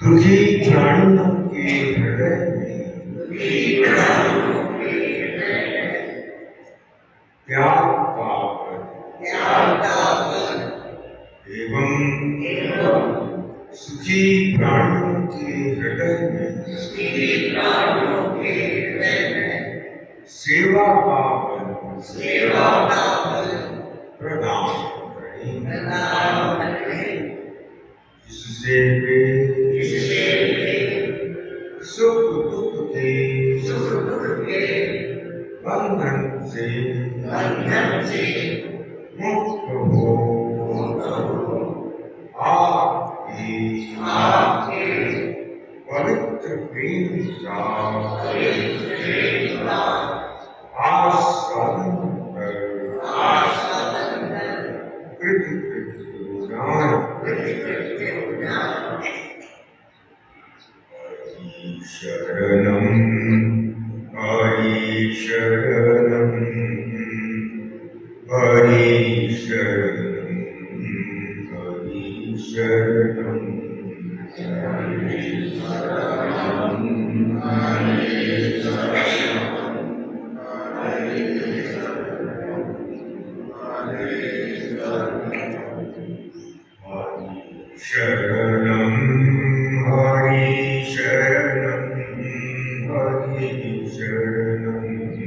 दुखी प्राणियों के हृदय में त्याग का एवं सुखी प्राणियों के हृदय में सेवा का बल प्रदान करें, जिससे वे सुख दुख के बंधन से मुक्त हो आपके पवित्र प्रेम का आस्वादन कर कृतकृत्य हो जाए। शरणं हरि शरणं हरि शरणं हरि शरणं शरणं हरि शरणं हरि शरणं हरि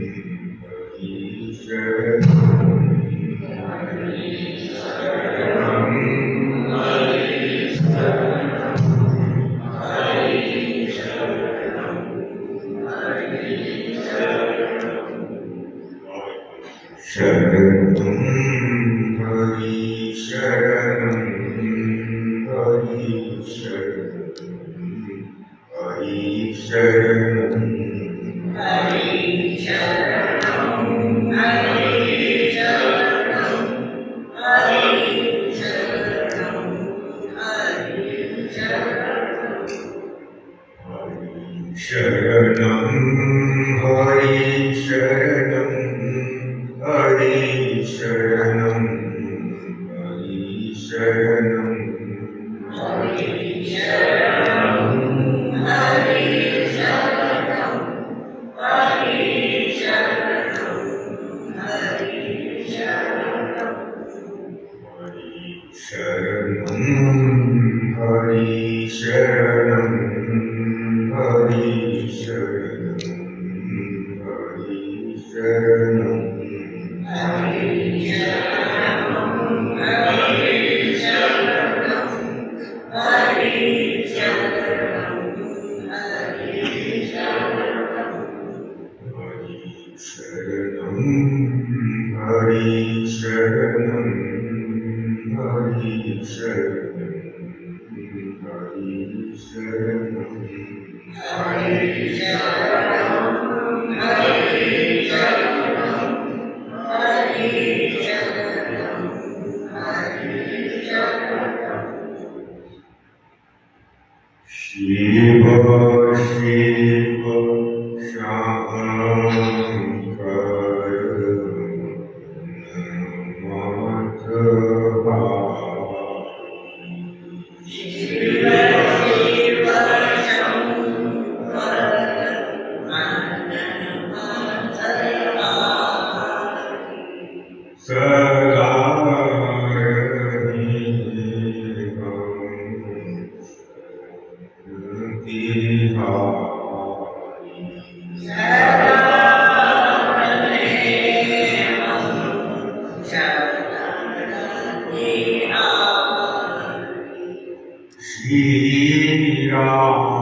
शरणं हरि शरणं हरि शरणं शरणं हरि शरणं हरि शरणं हरि शरणं शरणं हरि शरणं हरि शरणं हरि शरणं शरणं हरि शरणं हरि शरणं हरि शरणं शिव शिव शंकर सदा श्री राम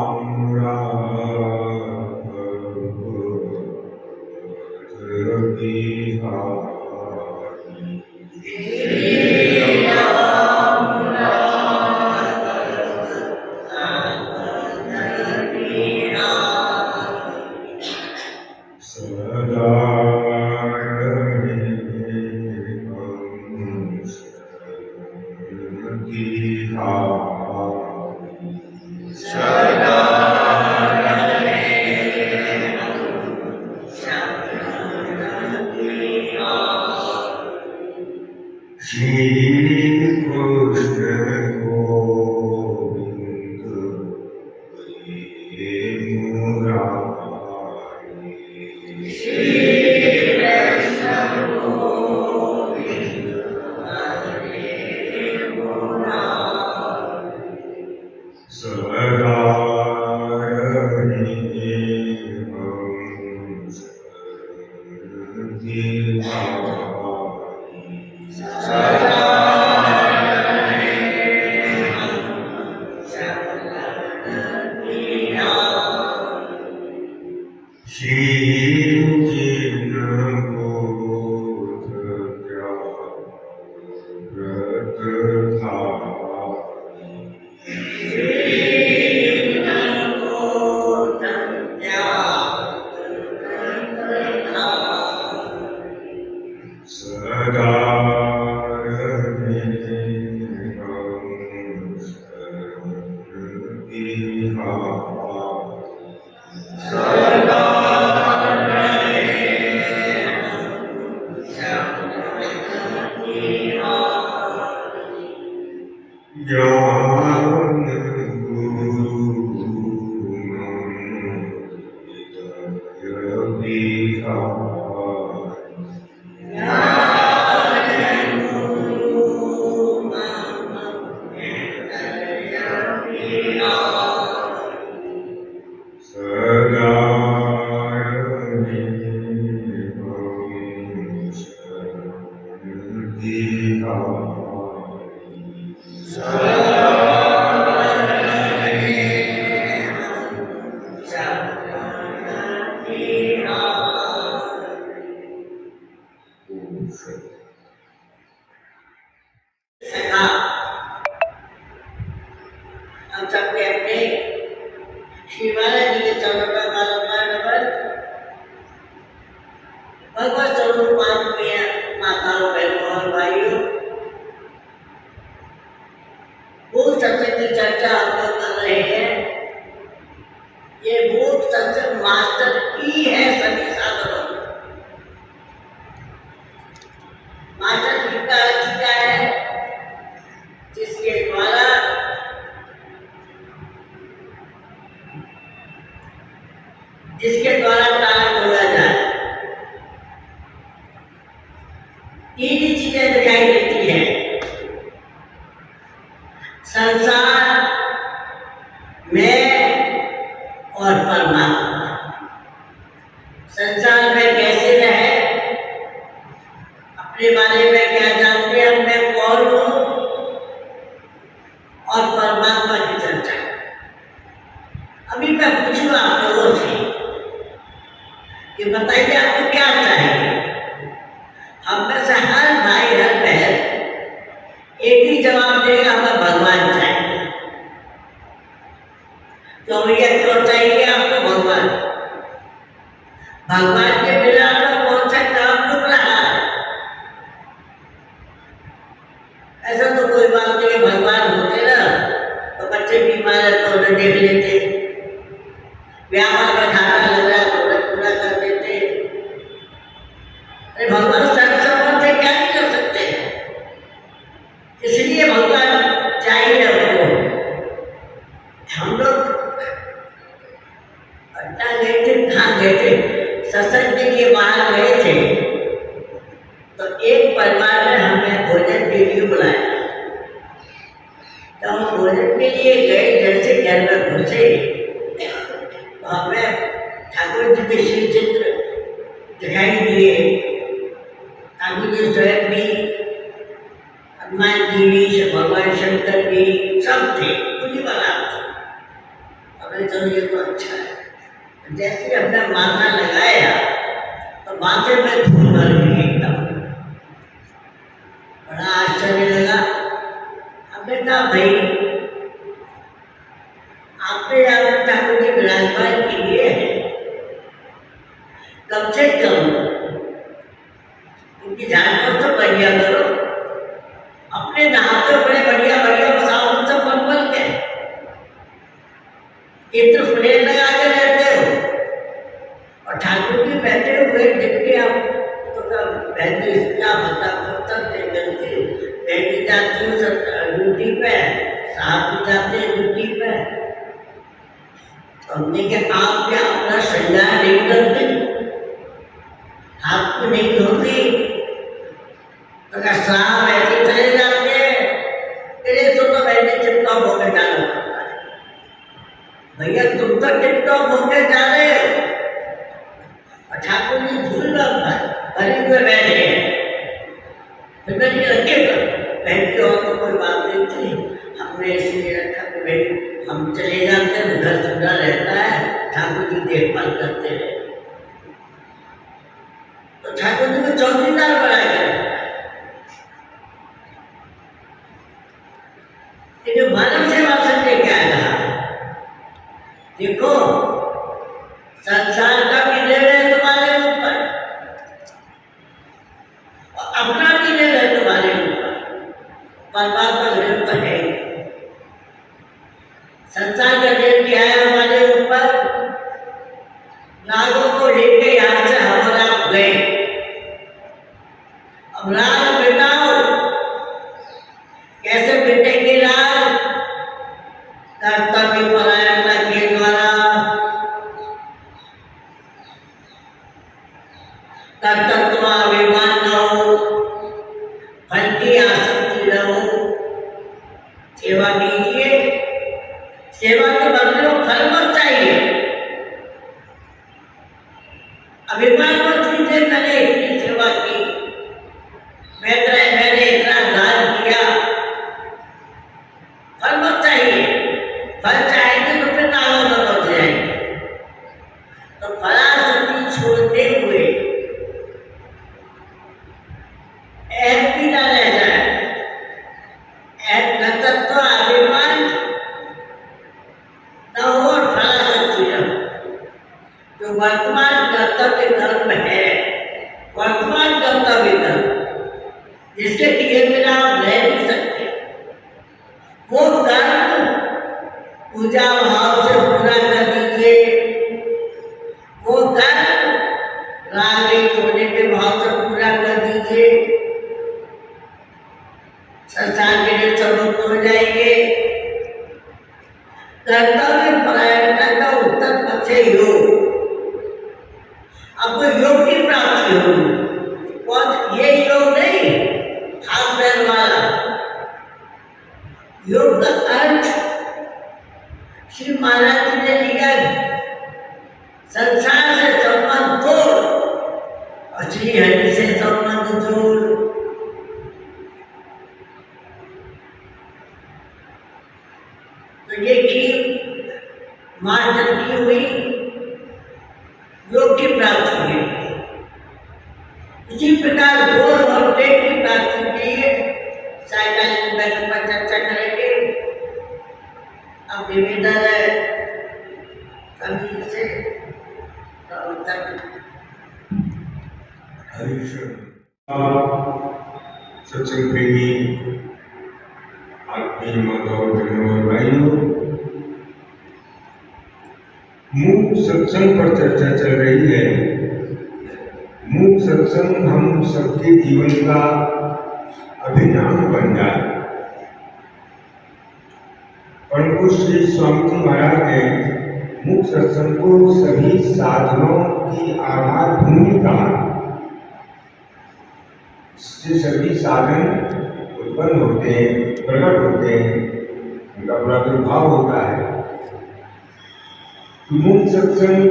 हम सबके अपने श्री महाराज जी के चरणों का नमन। भगवत स्वरूप आत्मीय माताओं बहनों और भाइयों, मूल सत्संग की चर्चा हम लोग कर रहे हैं। ये मूल सत्संग मास्टर की है सभी साधनों। मास्टर की का अर्थ क्या है? जिसके द्वारा ताला खोला जाए। तीन ही चीजें दिखाई देती है, संसार में और परमात्मा। संसार में कैसे रहे, अपने बारे में क्या जानते हैं, मैं कौन हूं, और परमात्मा की चर्चा। अभी मैं पूछूंगा आप लोगों से कि बताइए आपको क्या चाहिए। हम में से हर भाई हर बहन एक ही जवाब देगा, हमें भगवान चाहिए। तो भैया क्यों चाहिए आपको भगवान? भगवान के बिना आपका कौन सा काम रुक रहा है? ऐसा तो कोई बात नहीं, भगवान होते ना तो बच्चे बीमार है तो उन्हें देख लेते, व्यापार में घाटा लग रहा है तो उन्हें पूरा कर देते। अरे भगवान सर्वसमर्थ से क्या नहीं कर सकते, इसलिए भगवान चाहिए हमको। हम लोग पटना गए थे, कहाँ गए थे, सत्संग के लिए बाहर गए थे, तो एक परिवार ने हमें भोजन के लिए बुलाया। तो हम भोजन के लिए गए, जैसे घर में घुसे तो हमें ठाकुर जी के श्री चित्र दिखाई दिए। ठाकुर जी स्वयं भी, हनुमान जी भी, भगवान शंकर भी, सब थे, पूरी बारात थी। हमें चलो ये तो अच्छा है। जैसे हमने माथा लगाया तो माथे में धूल भर गई एकदम, बड़ा आश्चर्य लगा। हमने कहा भाई आपने यहाँ ठाकुर जी विराजमान के लिए कम से कम उनकी झाड़ तो बढ़िया करो, अपने नहाते बड़े बढ़िया बढ़िया साबुन ड्यूटी पे साहब भी जाते हैं ड्यूटी पे। तो हमने कहा आप क्या अपना श्रृंगार नहीं करते, आपको नहीं धोती? तो कहा साहब ऐसे चले जाते हैं, तेरे तो मैंने टिप-टॉप होकर जाना पड़ता है। भैया तुम तो टिप-टॉप होकर जा रहे हो, ठाकुर जी झूल भरे हुए बैठे हैं, फिर मैंने रखे पहली और तो कोई बात नहीं थी, हमने इसलिए रखा कि भाई हम चले जाते हैं, घर सुधा रहता है, ठाकुर जी देखभाल करते रहे। तो ठाकुर जी को चौकीदार बनाया गया। जो मानव सेवा से क्या कहा, देखो संसार का भी निर्णय है तुम्हारे ऊपर और अपना भी निर्णय है तुम्हारे ऊपर, परमात्मा निर्णय तो है। संसार का निर्णय क्या है हमारे ऊपर? नागों को लेके यहाँ से हम आप गए, अब राग मिटाओ, कैसे मिटेंगे राग? कर्तव्य परायणता के द्वारा, कर्तव्याभिमान न हो, फल की आसक्ति न हो, सेवा कीजिए, सेवा के बदले फल मत चाहिए। अभिमान मत कीजिए मैंने इतनी सेवा की, मैंने इतना दान किया, फल मत चाहिए। फल चाहेंगे तो फिर नालों में बच जाएंगे। तो फलासक्ति छोड़ते हुए ऐप भी ना रह जाए, ऐप कर्तव्य अभिमान न हो और फलासक्ति न हो। जो वर्तमान कर्तव्य कर्म है, वर्तमान कर्तव्य कर्म जिसके किए बिना आप रह नहीं सकते, वो कर्म पूजा भाव से पूरा कर दीजिए, वो कर्म राग होने के भाव से पूरा कर दीजिए, संसार के लिए सब मुक्त हो जाएंगे। कर्तव्य परायणता का उत्तर पक्ष है योग। आपको योग की प्राप्ति होगी, और ये योग नहीं हाथ पैर वाला योग का अर्थ श्री महाराज जी ने लिया संसार से संबंध तोड़ और श्री हरि से संबंध जोड़। तो ये की मार्जन की हुई योग की प्राप्ति के लिए। इसी प्रकार गोल और पेट की प्राप्ति के लिए साइकालिक बैठक पर चर्चा करेंगे। अब निवेदन है कभी से सत्संग प्रेमी आत्मीय माताओं बहनों और भाइयों, मूक सत्संग पर चर्चा चल रही है। मूक सत्संग हम सबके जीवन का अभिन्न अंग बन जाए। परंतु श्री स्वामी जी महाराज ने मूक सत्संग को सभी साधनों की आधारभूमि कहा, जिससे सभी साधन उत्पन्न होते हैं, प्रकट होते हैं, उनका प्रादुर्भाव होता है। तो मूक सत्संग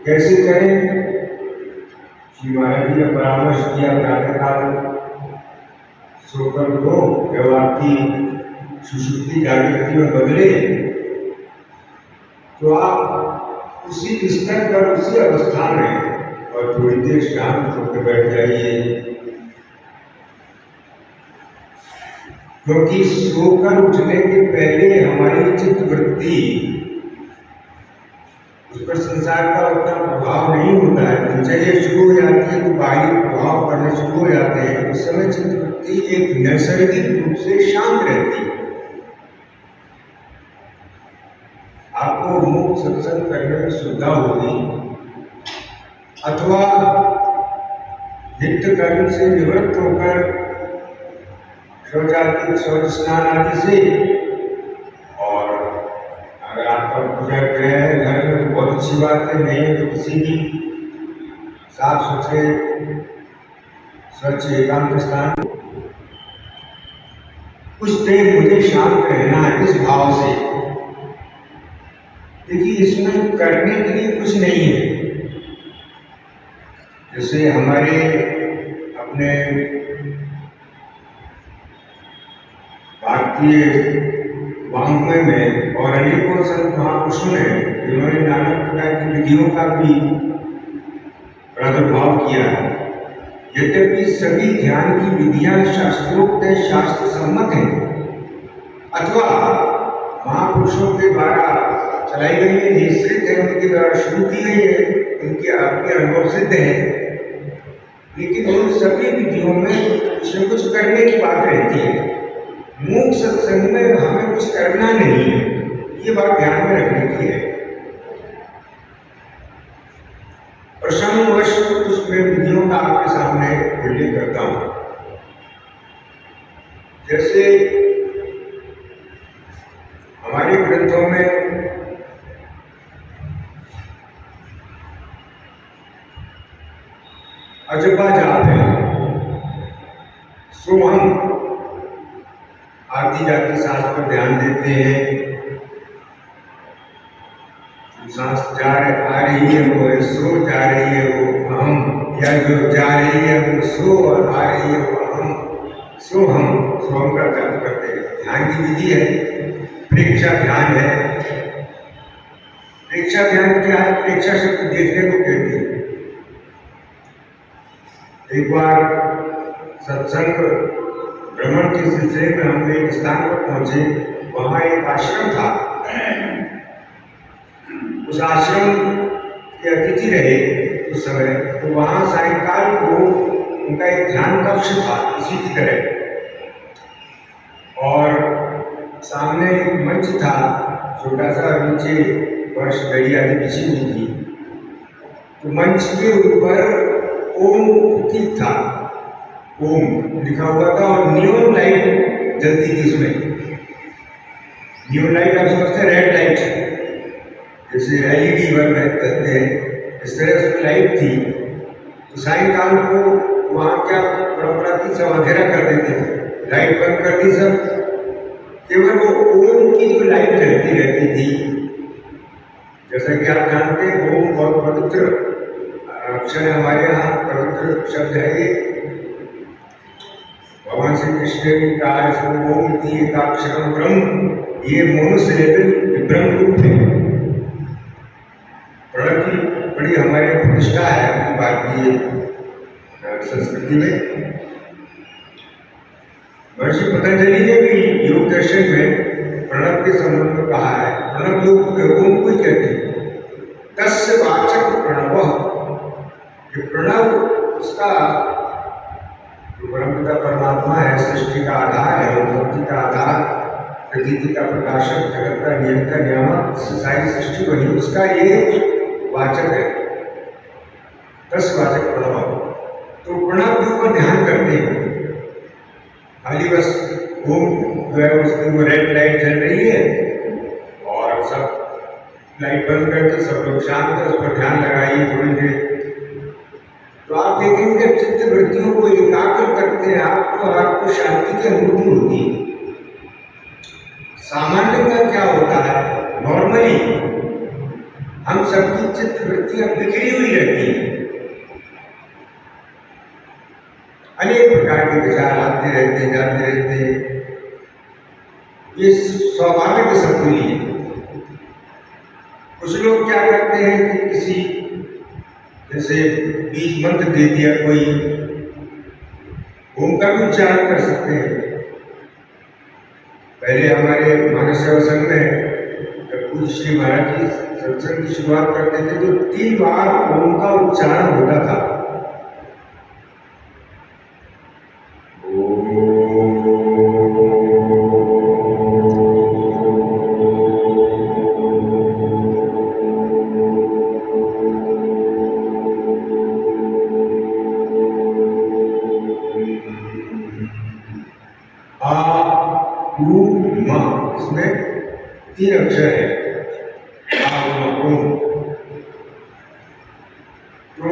कैसे करें? श्री महाराज जी ने परामर्श किया, प्रातःकाल सोकर को व्यवहार की सुषुप्ति जागृति में बदले तो आप उसी स्तर पर, उसी अवस्था में और थोड़ी देर शांत होकर बैठ जाइए, क्योंकि सोकर उठने के पहले हमारी चित्त वृत्ति उस पर संसार का उतना प्रभाव नहीं होता है। दिनचर्या शुरू हो जाती है तो बाहरी प्रभाव पड़ने शुरू हो जाते हैं। उस समय चित्त वृत्ति एक नैसर्गिक रूप से शांत रहती है। आपको मूक सत्संग करने में सुविधा होगी, अथवा नित्य कर्म से निवृत्त होकर शौच स्नान आदि से। और अगर आपका पूजा गृह है घर में तो बहुत अच्छी बात है, नहीं है तो किसी भी साफ सुथरे स्वच्छ एकांत स्थान कुछ देर मुझे शांत रहना है इस भाव से। देखिए इसमें करने के लिए कुछ नहीं है। जैसे हमारे अपने भारतीय वाङ्मय में और अनेकों संत महापुरुषों ने जिन्होंने नाना प्रकार की विधियों का भी प्रादुर्भाव किया है। यद्यपि सभी ध्यान की विधियां शास्त्रोक्त शास्त्र सम्मत हैं अथवा महापुरुषों के द्वारा चलाई गई है, निश्चित है, उनके द्वारा शुरू की गई है, उनके आपके अनुभव सिद्ध है, लेकिन उन सभी विधियों में कुछ न कुछ करने की बात रहती है। मूक सत्संग में हमें कुछ करना नहीं है, ये बात ध्यान में रखने की है। प्रसंगवश कुछ मैं विधियों का आपके सामने उल्लेख करता हूं। जैसे हमारे ग्रंथों में अजपा जाप है, सोहम आदि जाति सांस पर ध्यान देते हैं। सांस आ रही है वो है सो, जा रही है वो अहम, या जो जा रही है वो सो और आ रही है वो अहम, सोहम का जाप करते हैं। ध्यान की विधि है, प्रेक्षा ध्यान है। प्रेक्षा ध्यान क्या है? प्रेक्षा शब्द देखने को कहते हैं। एक बार सत्संग भ्रमण के सिलसिले में हम एक स्थान पर पहुंचे, वहां एक आश्रम था। उस आश्रम के अतिथि रहे उस समय, तो वहां सायंकाल को उनका एक ध्यान कक्ष था इसी की तरह, और सामने एक मंच था छोटा सा, नीचे फर्श दरी आदि बिछी हुई थी। तो मंच के ऊपर ओम प्रतीक था, ओम लिखा हुआ था, और नियॉन लाइट जलती थी उसमें। नियॉन लाइट आप समझते हैं, रेड लाइट, जैसे एलईडी बल्ब कहते हैं, इस तरह उसमें लाइट थी। तो सायंकाल को वहाँ क्या परंपरा थी, सब अंधेरा कर देते थे, लाइट बंद कर दी सब, केवल वो ओम की जो लाइट जलती रहती थी। जैसा कि आप जानते हैं ओम बहुत पवित्र अक्षर है, हमारे यहाँ पवित्र शब्द है ये। भगवान श्री कृष्ण ने कहा इसको ओम इति एकाक्षरम ब्रह्म, ये मोनोसिलेबल ब्रह्म रूप है। प्रणव की बड़ी हमारे प्रतिष्ठा है अपनी भारतीय संस्कृति में। महर्षि पतंजलि ने भी योग दर्शन में प्रणव के संबंध में कहा है। प्रणव योग ओम को ही कहते हैं, तस्य वाचक प्रणव। ये प्रणव उसका जो परमपिता परमात्मा है, सृष्टि का आधार है, उत्पत्ति का आधार, प्रकृति का प्रकाशक, जगत का नियंता नियामक, सारी सृष्टि बनी, उसका ये वाचक है, दस वाचक प्रणव। तो प्रणव के ऊपर ध्यान करते हैं, खाली बस ओम जो है उसकी वो रेड लाइट जल रही है और सब लाइट बंद करके सब लोग शांत है, उस पर ध्यान लगाइए थोड़ी देर। तो आप देखेंगे जब चित्त वृत्तियों को एकाग्र करते हैं आपको शांति की अनुभूति होती है। सामान्यतः क्या होता है, नॉर्मली हम सबकी चित्त वृत्तियां बिखरी हुई रहती हैं, अनेक प्रकार के विचार आते रहते हैं जाते रहते हैं, ये स्वाभाविक है सबके लिए। कुछ लोग क्या करते हैं कि किसी जैसे बीज मंत्र दे दिया कोई, ओम का भी उच्चारण कर सकते हैं। पहले हमारे मानस सेवा संघ में जब पूज्य श्री महाराज जी सत्संग की शुरुआत करते थे तो 3 बार ओम का उच्चारण होता था। ऊ म, इसमें 3 अक्षर है, आ उ म। तो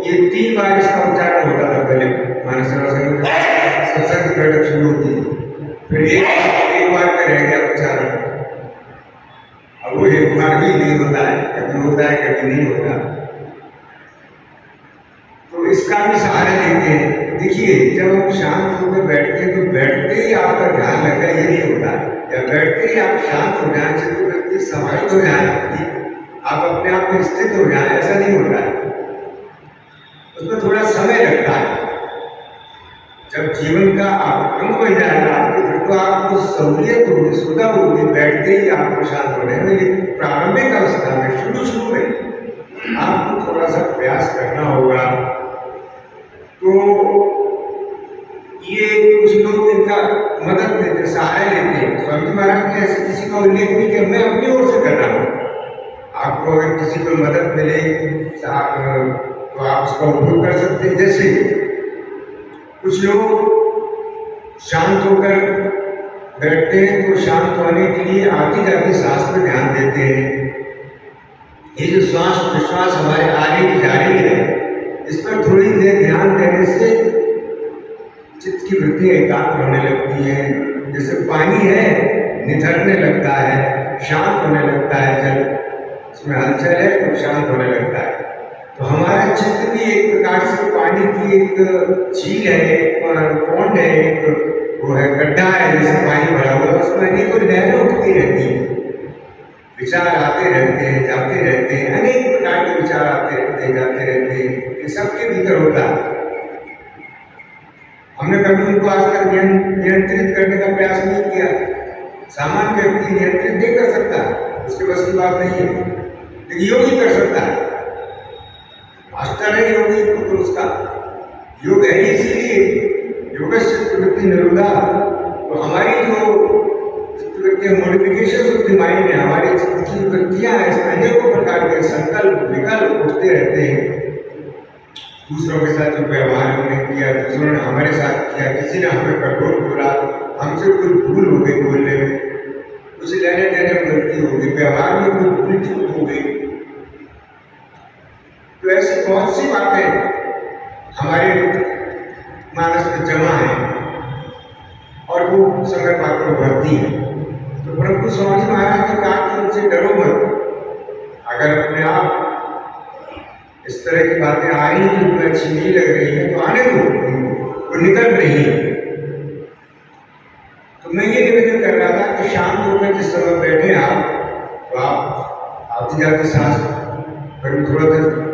ये 3 बार इसका उच्चारण होता था पहले मानस सत्संग की बैठक शुरू होती थी, फिर एक बार का रह गया उच्चारण। अब वो एक बार भी नहीं होता है, कभी होता है कभी नहीं होता। तो इसका भी सहारा लेते हैं। देखिए, जब हम शांत होकर बैठते हैं तो बैठते ही आपका ध्यान लगता है, ये नहीं होता, या बैठते ही आप शांत हो जाए, चित्त वृत्ति समाहित हो जाए, आप अपने आप में स्थित हो जाए, ऐसा नहीं होता है। उसमें थोड़ा समय लगता है। जब जीवन का अंग बन जाएगा आपके, फिर तो आपको सहूलियत होगी, सुविधा होगी, बैठते ही आपको शांत होने में। लेकिन प्रारंभिक अवस्था में, शुरू में आपको थोड़ा सा प्रयास करना होगा। तो ये कुछ लोग इनका मदद लेते, सहारा लेते हैं। स्वामी महाराज ने ऐसे किसी का उल्लेख नहीं किया, मैं अपनी ओर से कर रहा हूँ। आपको अगर किसी को मदद मिले तो आप उसका उपयोग कर सकते हैं। जैसे कुछ लोग शांत होकर बैठते हैं तो शांत होने के लिए आती जाती सांस पर ध्यान देते हैं। ये जो श्वास प्रश्वास हमारे आ रही जा रही है, इस पर थोड़ी देर ध्यान देने से चित्त की वृत्ति एकाग्र होने लगती है। जैसे पानी है, निथरने लगता है, शांत होने लगता है, जल उसमें हलचल है तो शांत होने लगता है। तो हमारा चित्त भी एक प्रकार से पानी की एक झील है, एक पौंड है, एक वो है गड्ढा है, जैसे पानी भरा हुआ, उसमें अनेकों लहरें उठती रहती हैं, विचार आते रहते हैं, जाते रहते हैं, अनेक प्रकार के विचार आते रहते हैं, जाते रहते हैं। ये सबके भीतर होता है। हमने कभी उनको आज तक नियंत्रित करने का प्रयास नहीं किया। सामान्य व्यक्ति नियंत्रित नहीं कर सकता, उसके बस की बात नहीं है, लेकिन योगी कर सकता है। मास्टर है योगी तो उसका योग है, इसीलिए योग चित्तवृत्ति निरोधा। तो हमारी जो चित्तवृत्ति मॉडिफिकेशन ऑफ द माइंड है, हमारी चित्त की वृत्तियां हैं, इसमें अनेकों प्रकार के संकल्प विकल्प उठते रहते हैं। दूसरों के साथ जो व्यवहार हमने किया, दूसरों ने हमारे साथ किया, किसी ने हमें कठोर बोला, हमसे कोई भूल हो गई बोलने में, कुछ लेने देने में गलती हो गई, व्यवहार में कोई भूल चूक हो गई, तो ऐसी बहुत सी बातें हमारे मानस में जमा है और वो समय पाकर उभरती है। तो प्रभु स्वामी महाराज ने कहा कि उनसे डरो मत। अगर अपने आप इस तरह की बातें आ रही जो तुम्हें अच्छी नहीं लग रही है तो आने दो, वो निकल रही है। तो मैं ये निवेदन कर रहा था कि शांत होकर जिस समय बैठे आप, तो आप आती जाती सांस पर भी थोड़ा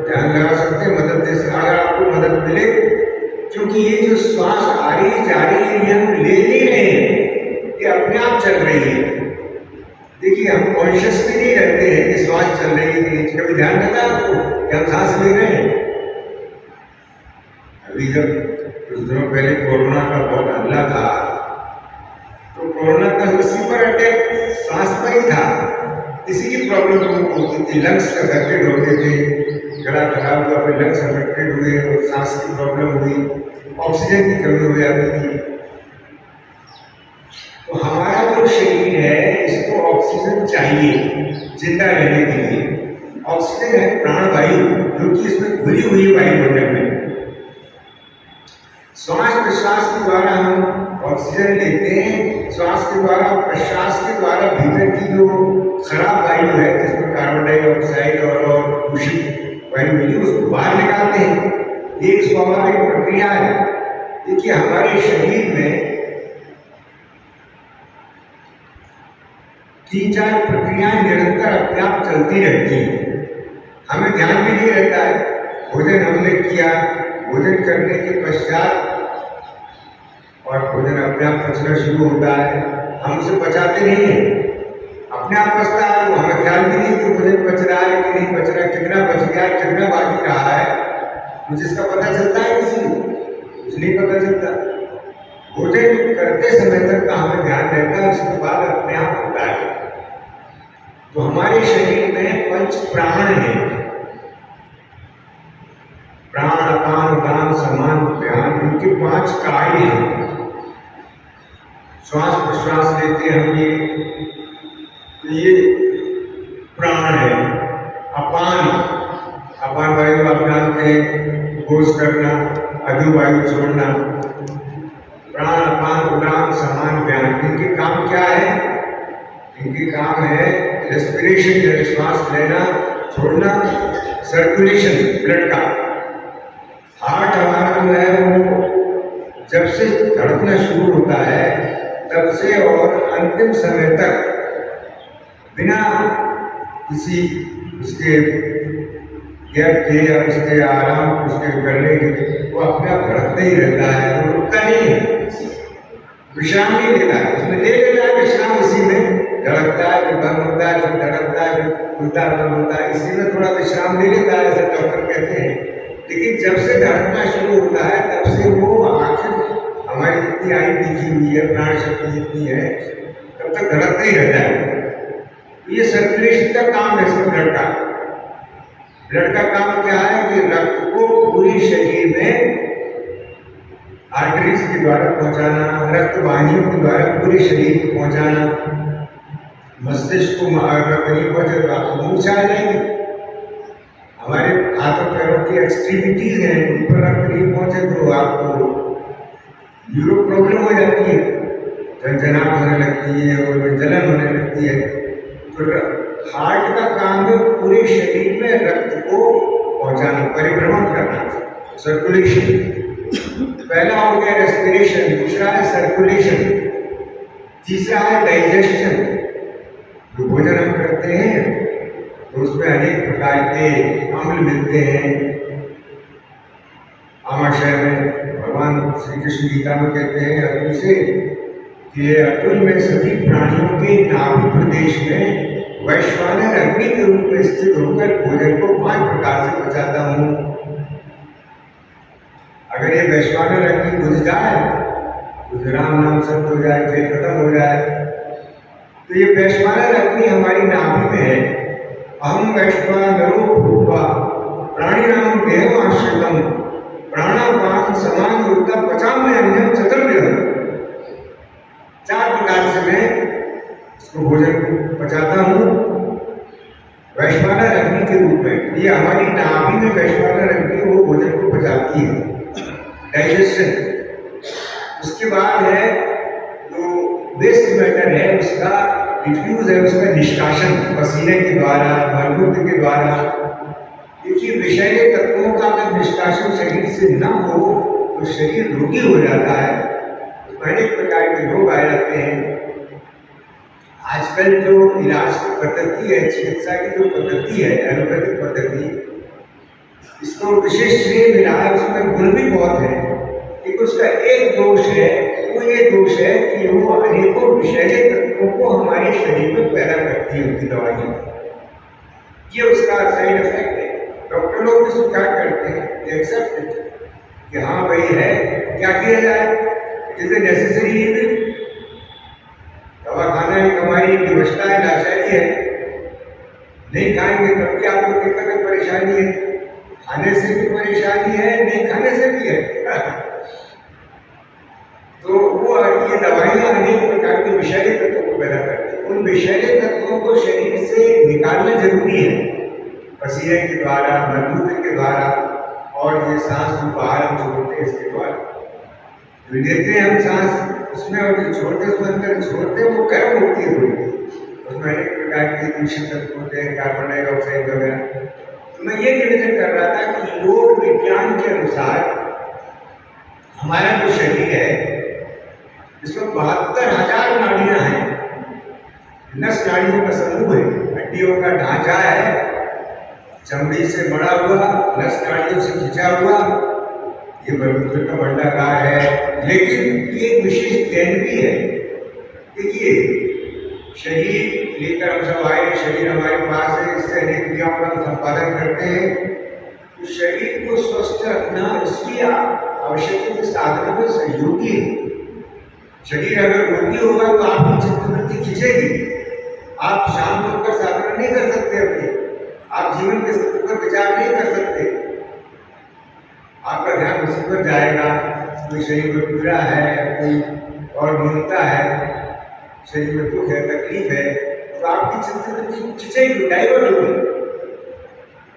ध्यान लगा सकते हैं, मदद दे सकते, अगर आपको मदद मिले। क्योंकि ये जो श्वास आ रही है जा रही है, ये हम ले नहीं रहे हैं, ये अपने आप चल रही है। देखिए, हम कॉन्शियस भी नहीं रहते हैं कि श्वास चल रही है कि नहीं। कभी ध्यान रहता है आपको कि हम सांस ले रहे हैं? अभी जब कुछ दिनों पहले कोरोना का बहुत हमला था, तो कोरोना का उसी पर अटैक सांस पर ही था। किसी की प्रॉब्लम होती थी, लंग्स अफेक्टेड होते थे, गला खराब हुआ, फिर लंग्स अफेक्टेड हुए और सांस की प्रॉब्लम हुई, ऑक्सीजन की कमी हो जाती थी। तो हमारा जो शरीर है, इसको ऑक्सीजन चाहिए जिंदा रहने के लिए। ऑक्सीजन है प्राणवायु, जो कि इसमें घुली हुई वायुमंडल में। श्वास प्रश्वास के द्वारा हम ऑक्सीजन लेते हैं, श्वास के द्वारा, प्रश्वास के द्वारा भीतर की जो खराब वायु है, जिसमें कार्बन डाइऑक्साइड और दूषित वायु मिली, उसको बाहर निकालते हैं। ये एक स्वाभाविक प्रक्रिया है। देखिए, हमारे शरीर में 3-4 प्रक्रियाएं निरंतर अपने आप चलती रहती हैं, हमें ध्यान भी नहीं रहता है। भोजन हमने किया, भोजन करने के पश्चात और भोजन अपने आप पचना शुरू होता है, हम उसे पचाते नहीं हैं, अपने आप पचता है। वो हमें ख्याल भी नहीं कि भोजन पच रहा है कि नहीं पच रहा है, कितना बच गया, कितना बाकी रहा है, मुझे इसका पता चलता है किसी को? कुछ नहीं पता चलता। भोजन करते समय तक का हमें ध्यान रहता है, उसके बाद अपने आप होता है। तो हमारे शरीर में 5 प्राण हैं, प्राण, अपान, उदान, समान, व्यान, इनके 5 कार्य हैं। श्वास प्रश्वास लेते हैं हम तो ये प्राण है। अपान, अपान वायु आप जानते हैं, घोष करना, अधु वायु छोड़ना। प्राण, अपान, उड़ान, समान, व्यान, इनके काम क्या है? इनके काम है रेस्पिरेशन, श्वास लेना छोड़ना, सर्कुलेशन ब्लड का। हार्ट हमारा जो है वो जब से धड़कना शुरू होता है तब से और अंतिम समय तक बिना किसी उसके गैप के या उसके आराम उसके करने के वो अपने आप धड़कता ही रहता है, वो रुकता नहीं है, विश्राम नहीं लेता है। उसमें ले लेता है विश्राम, इसी में धड़कता है, फिर बंद होता है, फिर धड़कता है, फिर खुलता बंद होता है, इसी में थोड़ा विश्राम ले लेता है, ऐसा डॉक्टर कहते हैं। लेकिन जब से धड़कना शुरू होता है तब से वो आखिर हमारी जितनी आयु दिखी हुई है, प्राण शक्ति जितनी है, तब तक धड़कता ही रहता है। ये सर्कुलेशन का काम है इसमें ब्लड का। ब्लड का काम क्या है कि रक्त को पूरी शरीर में आर्टरीज के द्वारा पहुंचाना, रक्त वाहिनियों के द्वारा पूरे शरीर को पहुंचाना। मस्तिष्क को रक्त नहीं पहुंचे तो आपको मूर्छा आ जाएगी। हमारे हाथों पैरों की एक्सट्रीमिटीज हैं, उन पर रक्त नहीं पहुंचे तो आपको न्यूरो प्रॉब्लम हो जाती है, झंझनाहट होने लगती है और जलन होने लगती है। तो हार्ट का काम है पूरे शरीर में रक्त को पहुंचाना, परिभ्रमण करना, सर्कुलेशन। पहला हो गया रेस्पिरेशन, दूसरा है सर्कुलेशन, तीसरा है डाइजेशन। जो भोजन हम करते हैं तो उसमें अनेक प्रकार के अम्ल मिलते हैं। आमाशय में भगवान श्री कृष्ण गीता में कहते हैं अर्जुन से कि अर्जुन में सभी प्राणियों के नाभि प्रदेश में वैश्वानर अग्नि के रूप में स्थित होकर भोजन को 5 प्रकार से पचाता हूँ। अगर ये वैश्वानर अग्नि बुझ जाए तो राम नाम शब्द हो जाए, खेल खत्म हो जाए। तो ये वैश्वानर अग्नि हमारी नाभि में है। अहम वैश्वानरो भूत्वा प्राणिनाम देहमाश्रितम प्राणापान समान युक्ता पचाम्य अन्यम चतुर्विधम। 4 प्रकार से मैं इसको भोजन को पचाता हूँ वैश्वानर अग्नि के रूप में। ये हमारी नाभि में वैश्वानर अग्नि वो भोजन को पचाती है, डाइजेशन। उसके बाद है जो वेस्ट मैटर है उसका डिफ्यूज है, उसका निष्कासन पसीने के द्वारा, मलमूत्र के द्वारा। क्योंकि विषैले तत्वों का अगर निष्कासन शरीर से न हो तो शरीर रोगी हो जाता है, तो अनेक प्रकार के रोग आ जाते हैं। आजकल जो इलाज की पद्धति है, चिकित्सा की जो पद्धति है, एलोपैथिक पद्धति, इसको विशेष श्रेय मिला है, उसमें गुण भी बहुत है। लेकिन उसका एक दोष है, वो ये दोष है कि वो अनेकों विषैले तत्वों को हमारे शरीर में पैदा करती है उनकी दवाइयाँ। ये उसका साइड इफेक्ट है। डॉक्टर लोग भी स्वीकार करते हैं, एक्सेप्ट कि हाँ भाई है, क्या किया जाए, it is a necessary evil. दवा खाना एक हमारी व्यवस्था है, लाचारी है। नहीं खाएंगे तब भी आपको दिक्कत है, परेशानी है। खाने से भी परेशानी है, नहीं खाने से भी है। तो वो ये दवाइयाँ अनेक प्रकार के विषैले तत्वों को पैदा करती हैं। उन विषैले तत्वों को शरीर से निकालना जरूरी है, पसीने के द्वारा, मलमूत्र के द्वारा, और ये सांस जो बाहर हम छोड़ते हैं इसके द्वारा। जो लेते हैं हम सांस उसमें, और जो छोड़ते हैं उसमें अंदर छोड़ते हैं वो गर्म होती है थोड़ी, उसमें अनेक प्रकार के दूषित तत्व होते हैं, कार्बन डाइऑक्साइड वगैरह। तो मैं ये निवेदन कर रहा था कि योग विज्ञान के अनुसार हमारा जो शरीर है इसमें 72,000 नाड़ियां हैं, नस नाड़ियों का समूह है, हड्डियों का ढांचा है, चमड़ी से बड़ा हुआ, नस नाड़ियों से खिंचा हुआ, ये मलमूत्र का भंडागार है। लेकिन ये विशेष देन भी है। देखिए, शरीर लेकर हम सब आए, शरीर हमारे पास है, इससे अनेक क्रियाओं का संपादन करते हैं। तो शरीर को स्वस्थ रखना इसलिए आवश्यक है कि साधना में सहयोगी है। शरीर अगर रोगी होगा तो आपकी चित्तवृत्ति खिंचेगी, आप शांत होकर साधना नहीं कर सकते अपने, आप जीवन के सत्य पर विचार नहीं कर सकते, आपका ध्यान उसी पर जाएगा। कोई शरीर में पीड़ा है, कोई और न्यूनता है, शरीर में दुख है, तकलीफ है, तो आपकी चिंतन खिंचेगी, डाइवर्ट होगी।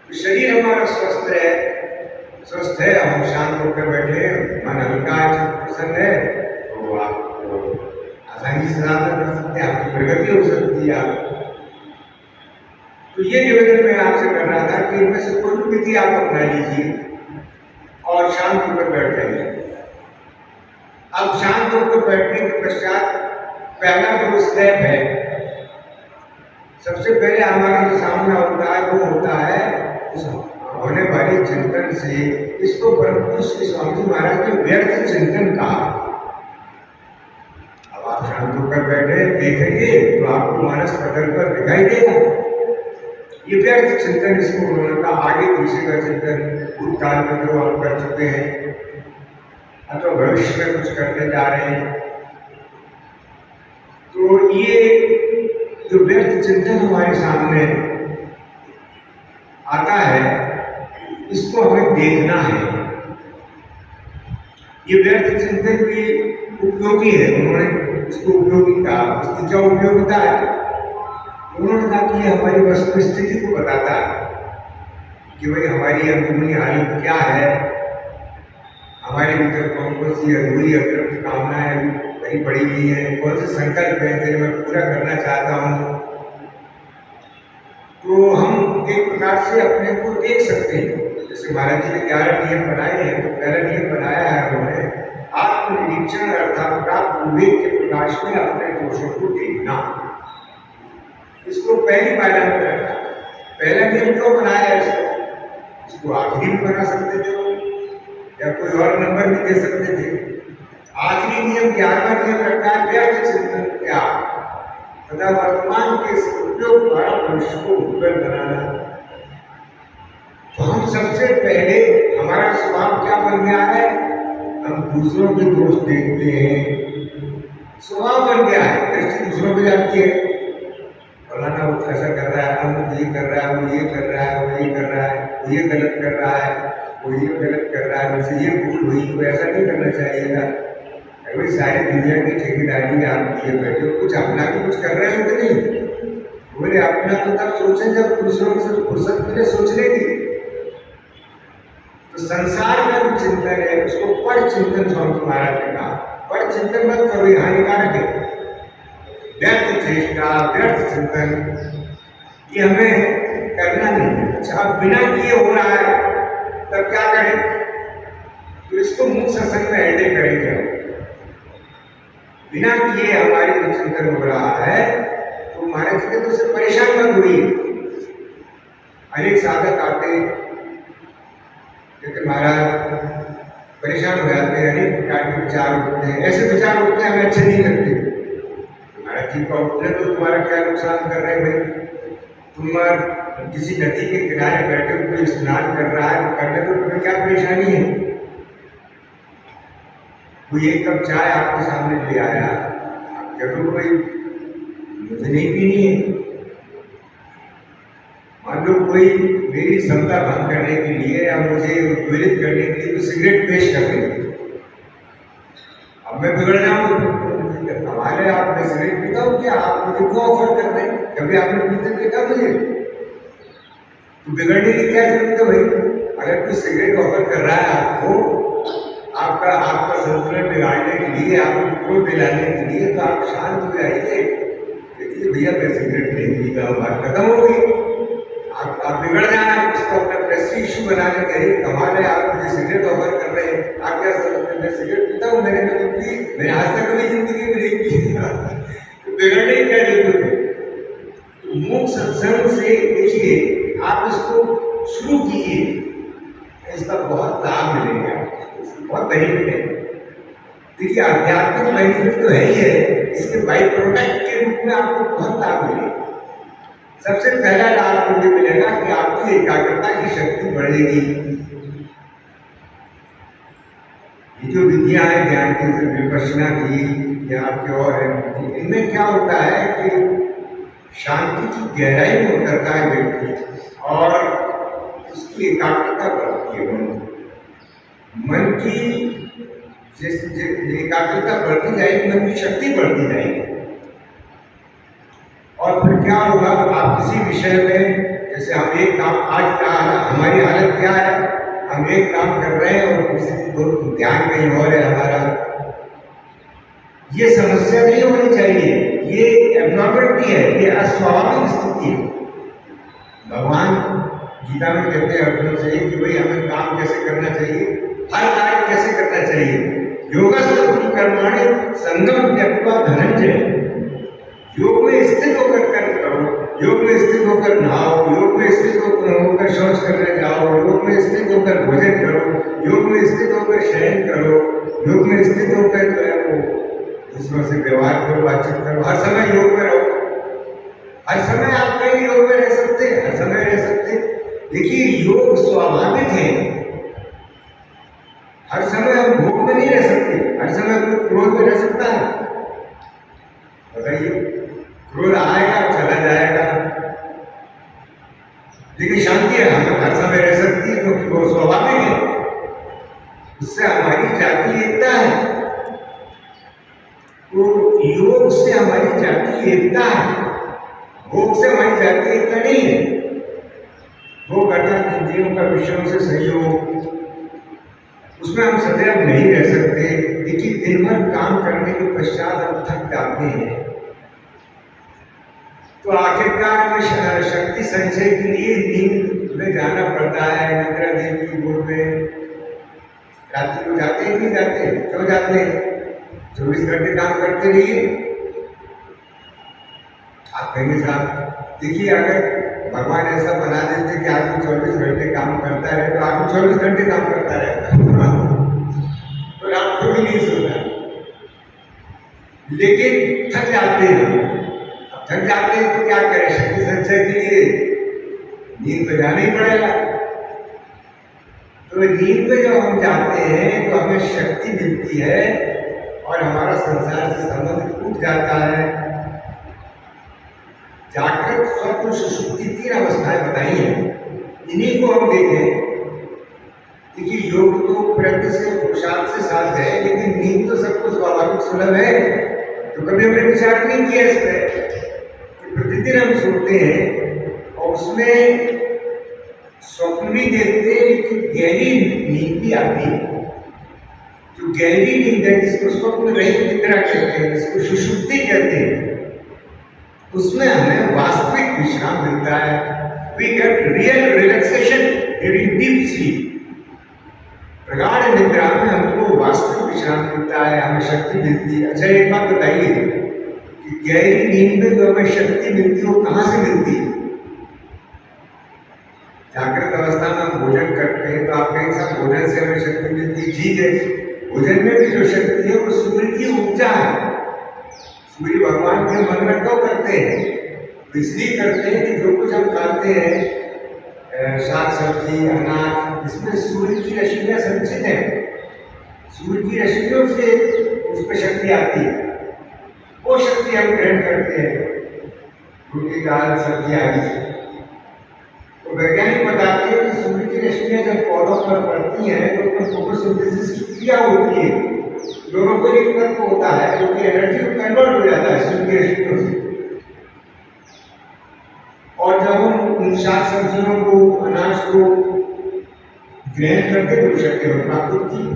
तो शरीर हमारा स्वस्थ है, हम शांत होकर बैठे हैं, मन हल्का है, चित्त प्रसन्न है, तो आप आसानी से साधना कर सकते हैं, आपकी प्रगति हो सकती है। आप तो ये निवेदन मैं आपसे कर रहा था कि इनमें से कोई भी विधि आप अपना लीजिए और शांत होकर बैठ जाइए। अब शांत होकर बैठने के पश्चात पहला जो स्टेप है, सबसे पहले हमारा जो सामना होता है वो होता है उस होने वाले चिंतन से, इसको परम श्री स्वामी जी महाराज के व्यर्थ चिंतन का। अब आप शांत होकर बैठे देखेंगे तो आपको मानस पटल पर दिखाई देगा ये व्यर्थ चिंतन, इसको उन्होंने कहा आगे पीछे का चिंतन, भूतकाल में जो आप कर चुके हैं अथवा भविष्य में कुछ करने जा रहे हैं। तो ये जो व्यर्थ चिंतन हमारे सामने आता है, इसको हमें देखना है। ये व्यर्थ चिंतन भी उपयोगी है, उन्होंने इसको उपयोगी कहा। इसकी क्या उपयोगिता है? उन्होंने कहा कि ये हमारी वस्तु स्थिति को बताता है कि भाई हमारी अंदरूनी हालत क्या है, हमारे भीतर कौन कौन सी अधूरी अतृप्त कामनाएं भरी पड़ी हुई हैं, कौन से संकल्प हैं जिन्हें मैं पूरा करना चाहता हूँ। तो हम एक प्रकार से अपने को देख सकते हैं। जैसे महाराज जी ने 11 नियम बनाए हैं, तो पहला नियम बनाया है उन्होंने आत्मनिरीक्षण अर्थात प्राप्त विवेक के प्रकाश में अपने दोषों को देखना। इसको पहली पायला में रखा। पहला नियम क्यों बनाया है इसको आखिरी में बना सकते थे या कोई और नंबर भी दे सकते थे। आखिरी नियम 11वां नियम रखा है व्यर्थ चिंतन क्या तथा वर्तमान के उपयोग द्वारा भविष्य को उज्जवल बनाना। तो हम सबसे पहले हमारा स्वभाव क्या बन गया है, हम दूसरों के दोष देखते हैं, स्वभाव बन गया है, दृष्टि दूसरों पे जाती है। फलाना वो ऐसा कर रहा है, हम ये कर रहा है, वो ये कर रहा है, वो ये कर रहा है, वो ये गलत कर रहा है, वो ये गलत कर रहा है, वैसे ये भूल हुई, तो ऐसा नहीं करना चाहिए था। अभी सारी दुनिया की ठेकेदारी आप लिए बैठे हो, कुछ अपना भी कुछ कर रहे हो कि नहीं? बोले अपना तो तब सोचे जब दूसरों से फुर्सत मिले सोचने की। तो संसार का जो चिंतन है उसको पर चिंतन स्वामी महाराज ने कहा, पर चिंतन मत करो, ये हानिकारक है। व्यर्थ चेष्टा, व्यर्थ चिंतन ये हमें करना नहीं है। अच्छा अब बिना किए हो रहा है तब क्या करें? तो इसको मुख्य सत्संग में हैंडल करेंगे। बिना किए हमारे जो चिंतन हो रहा है तो महाराज जी तो उससे परेशान मत हुई। अनेक साधक आते लेकिन महाराज परेशान हो जाते हैं, अनेक प्रकार के विचार उठते हैं, ऐसे विचार उठते हैं हमें अच्छे नहीं लगते। महाराज जी का उठने तो तुम्हारा क्या नुकसान कर रहे हैं भाई? तुम किसी नदी के किनारे बैठे हो, कोई स्नान कर रहा है, करने तो तुम्हें क्या परेशानी है? कोई एक कप चाय आपके सामने ले आया, आप जरूर भाई मुझे नहीं पीनी है। मान लो कोई मेरी क्षमता भंग करने के लिए या मुझे उद्वेलित करने के लिए तो सिगरेट पेश कर देंगे। अब मैं बिगड़ जाऊँ तो कमाल है, आप मैं सिगरेट पीता हूँ क्या? आप मुझे क्यों ऑफर कर रहे हैं? कभी आपने पीते देखा मुझे? तो बिगड़ने की क्या जरूरत है भाई? अगर कोई सिगरेट ऑफर कर रहा है आपको, आपका संतुलन बिगाड़ने के लिए, आपको क्रोध दिलाने के लिए, तो आप शांत हो जाइए, देखिए भैया मैं सिगरेट नहीं पीता हूँ, बात खत्म हो गई। आप बिगड़ जाना, उसको अपना प्रेस्टीज इशू बनाने के कमाल है, आप मुझे सिगरेट ऑफर कर रहे हैं, आप क्या समझते हैं? मैं सिगरेट पीता हूँ, मैंने कभी पी, मैंने आज तक कभी जिंदगी में नहीं पी। तो बिगड़ने की क्या जरूरत है? तो मुख्य सत्संग से देखिए आप इसको शुरू कीजिए, इसका बहुत लाभ मिलेगा, बहुत बेनिफिट है। देखिए आध्यात्मिक बेनिफिट तो है ही है, इसके बाई प्रोडक्ट के रूप में आपको बहुत लाभ मिलेगा। सबसे पहला लाभ मुझे मिलेगा कि आपकी एकाग्रता की शक्ति बढ़ेगी। ये जो विधियां हैं ध्यान की, विपश्यना की या आपके और है, इनमें क्या होता है कि शांति की गहराई में उतरता है व्यक्ति और उसकी एकाग्रता बढ़ती है। मन की एकाग्रता बढ़ती जाएगी, मन की शक्ति बढ़ती जाएगी। और फिर क्या होगा, आप किसी विषय में, जैसे हम एक काम, आज क्या हमारी हालत क्या है, हम एक काम कर रहे हैं और किसी ध्यान कहीं और है हमारा। ये समस्या नहीं होनी चाहिए, ये एब्नॉर्मलिटी है, ये अस्वाभाविक स्थिति है। भगवान गीता में कहते हैं अर्जुन से कि भाई हमें काम कैसे करना चाहिए, हर कार्य कैसे करना चाहिए। योगस्थ कर्माणि संगम त्यक्त्वा धनंजय। योग में स्थित होकर कर्म करो, योग में स्थित होकर नहाओ, योग में स्थित होकर शौच करने जाओ, योग में स्थित होकर भोजन करो, योग में स्थित होकर शयन करो, योग में स्थित होकर जो है वो दूसरों से व्यवहार करो, बातचीत करो। हर समय योग में रहो, हर समय आप कहीं योग में रह सकते, हर समय रह सकते। देखिए योग स्वाभाविक है, हर समय हम भोग में नहीं रह सकते, हर समय कोई क्रोध में रह सकता है? बताइए, क्रोध आएगा चला जाएगा, लेकिन शांति है हमें हर समय रह सकती है, क्योंकि वो स्वाभाविक है, उससे हमारी जाति एकता है। तो योग से हमारी जाति एकता है, भोग से हमारी जाति एकता नहीं है। भोग अर्थात इंद्रियों का विषयों से सहयोग, उसमें हम सदैव नहीं रह सकते। देखिए दिन भर काम करने के पश्चात हम थक जाते हैं, तो आखिरकार में शक्ति संचय के लिए नींद में जाना पड़ता है। निद्रा देव की गोद में रात्रि को जाते ही नहीं जाते, क्यों जाते हैं? 24 घंटे काम करते रहिए। आप कहेंगे साहब देखिए, अगर भगवान ऐसा बना देते कि आदमी 24 घंटे काम करता रहे तो आदमी 24 घंटे काम करता रहता तो रात को भी नहीं सोता, लेकिन थक जाते हैं। अब थक जाते हैं तो क्या करें? शक्ति संचय के लिए नींद तो जाना ही पड़ेगा। तो नींद में जब हम जाते हैं तो हमें शक्ति मिलती है और हमारा संसार से संबंध टूट जाता है। जागृत, स्वप्न, सुषुप्ति 3 अवस्थाएं बताई हैं, इन्हीं को हम देखें। देखिए योग तो प्रयत्न से, पुरुषार्थ से साथ है, लेकिन नींद तो सबको स्वाभाविक सुलभ है। तो कभी हमने विचार नहीं किया इस पर कि प्रतिदिन हम सोते हैं और उसमें स्वप्न भी देखते हैं, लेकिन गहरी नींद भी आती है। जो गहरी नींद है, जिसको स्वप्न रहित निद्रा कहते हैं, जिसको सुषुप्ति कहते हैं, उसमें हमें वास्तविक विश्राम मिलता है। We get real relaxation during deep sleep. प्रगाढ़ निद्रा में हमको वास्तविक विश्राम मिलता है, हमें शक्ति मिलती है। अच्छा एक बात बताइए कि गहरी नींद में जो हमें शक्ति मिलती है वो कहाँ से मिलती है? जागृत अवस्था में हम भोजन करते हैं तो आप कहेंगे साहब भोजन से हमें शक्ति मिलती है। ठीक है, भोजन में भी जो शक्ति है वो सूर्य की ऊर्जा है। सूर्य भगवान के मन में क्यों करते हैं? इसलिए करते हैं कि जो कुछ हम खाते हैं, साग सब्जी, अनाज, इसमें सूर्य की रश्मियाँ संचित हैं। सूर्य की रश्मियों से उस पर शक्ति आती है, वो शक्ति हम ग्रहण करते हैं रोटी, दाल, सब्जी आदि से। तो वैज्ञानिक बताते हैं कि सूर्य की रश्मियाँ जब पौधों पर पड़ती हैं तो उसमें फोटोसिंथेसिस की क्रिया होती है, दोनों को एक तत्व होता है जो कि एनर्जी में कन्वर्ट हो जाता है सूर्य की रश्मियों से। और जब हम उन साग सब्जियों को, अनाज को ग्रहण करते तो शक्ति में प्राप्त होती है।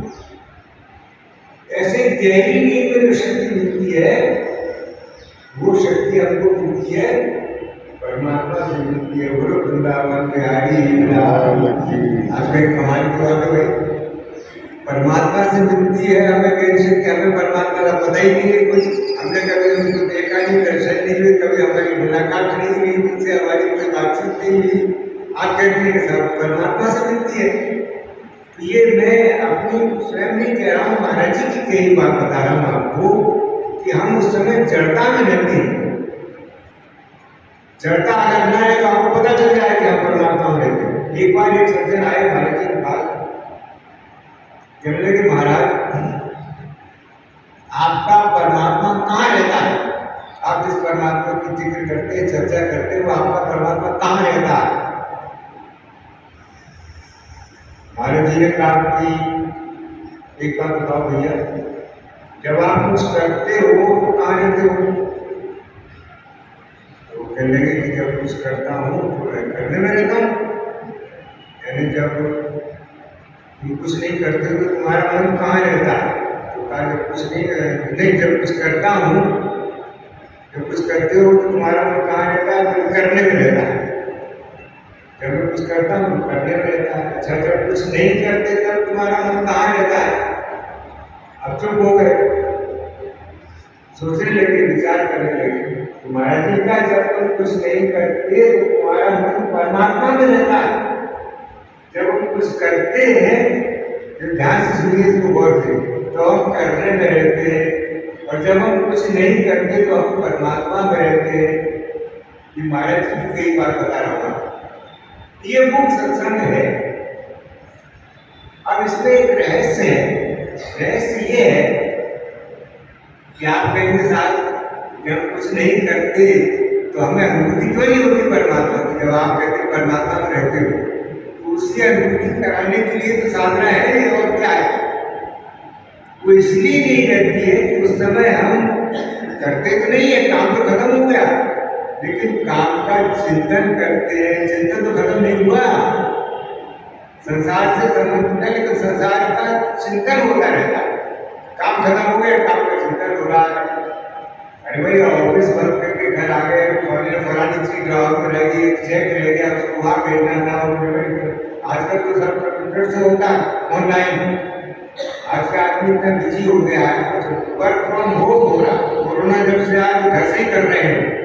ऐसे गहरी नींद में जो शक्ति मिलती है वो शक्ति हमको मिलती है परमात्मा से मिलती है। बोलो वृंदावन बिहारी आज में कमाल की बात है भाई, परमात्मा से मिलती है। हमें कहीं से कि हमें परमात्मा का पता ही नहीं है कुछ, हमने कभी उनको देखा नहीं, दर्शन नहीं हुई, कभी हमारी मुलाकात नहीं हुई, उनसे हमारी कोई बातचीत नहीं हुई। आप कहते हैं सब परमात्मा से मिलती है। ये मैं अपनी स्वयं नहीं कह रहा हूँ, महाराज जी की कई बात बता रहा हूँ आपको कि हम उस समय जड़ता में रहते हैं। जड़ता अगर न है तो आपको पता चल जाए कि हम परमात्मा में रहते हैं। एक बार एक सज्जन आए महाराज जी के पास, कहने लगे महाराज आपका परमात्मा कहाँ रहता है? आप जिस परमात्मा की जिक्र करते हैं, चर्चा करते हैं, वो आपका परमात्मा कहाँ रहता है? महाराज जी ने कहा कि एक बात बताओ भैया, जब आप कुछ करते हो तो कहाँ रहते हो? तो कहने लगे कि जब कुछ करता हूँ तो मैं करने में रहता हूँ। यानी जब तुम कुछ नहीं करते हो तो तुम्हारा मन कहाँ रहता है? तो कहा जब कुछ नहीं जब कुछ करता हूँ, जब कुछ करते हो तो तुम्हारा मन कहाँ रहता है? तो करने में रहता है। जब मैं कुछ करता हूँ करने में रहता है। अच्छा, जब कुछ नहीं करते तब तुम्हारा मन कहाँ रहता है? अब चुप हो गए, सोचने लगे, विचार करने लगे। तो महाराज जी का जब तुम कुछ नहीं करते तो तुम्हारा मन परमात्मा में रहता है। जब हम कुछ करते हैं, तो ध्यान से सुनिए इसको गौर से, तो हम करने में रहते हैं, और जब हम कुछ नहीं करते तो हम परमात्मा में रहते हैं। ये महाराज जी की कई बार बता रहा हूँ। ये बुक सत्संग है। अब इसमें एक रहस्य है। रहस्य ये है कि आप कहेंगे साहब जब हम कुछ नहीं करते तो हमें अनुभूति क्यों नहीं होती परमात्मा की? जब आप कहते परमात्मा में रहते हो तो उसकी अनुभूति कराने के लिए तो साधना है, और क्या है? वो इसलिए नहीं रहती है कि उस समय हम करते तो नहीं है, काम तो खत्म हो गया, लेकिन काम का चिंतन करते हैं। चिंतन तो खत्म नहीं हुआ, संसार से संबंध है, लेकिन संसार का चिंतन होता रहता है। काम खत्म हो गया, काम का चिंतन हो रहा है। अरे भाई ऑफिस बंद करके घर आ गए, फलानी चीज ग्राहक में रह गई, चेक रह गया, उसको वहाँ भेजना था, आजकल तो सब कंप्यूटर से होता है, ऑनलाइन। आज का आदमी इतना बिजी हो गया है, वर्क फ्रॉम होम हो रहा है। कोरोना जब से आया तो घर से ही कर रहे हैं।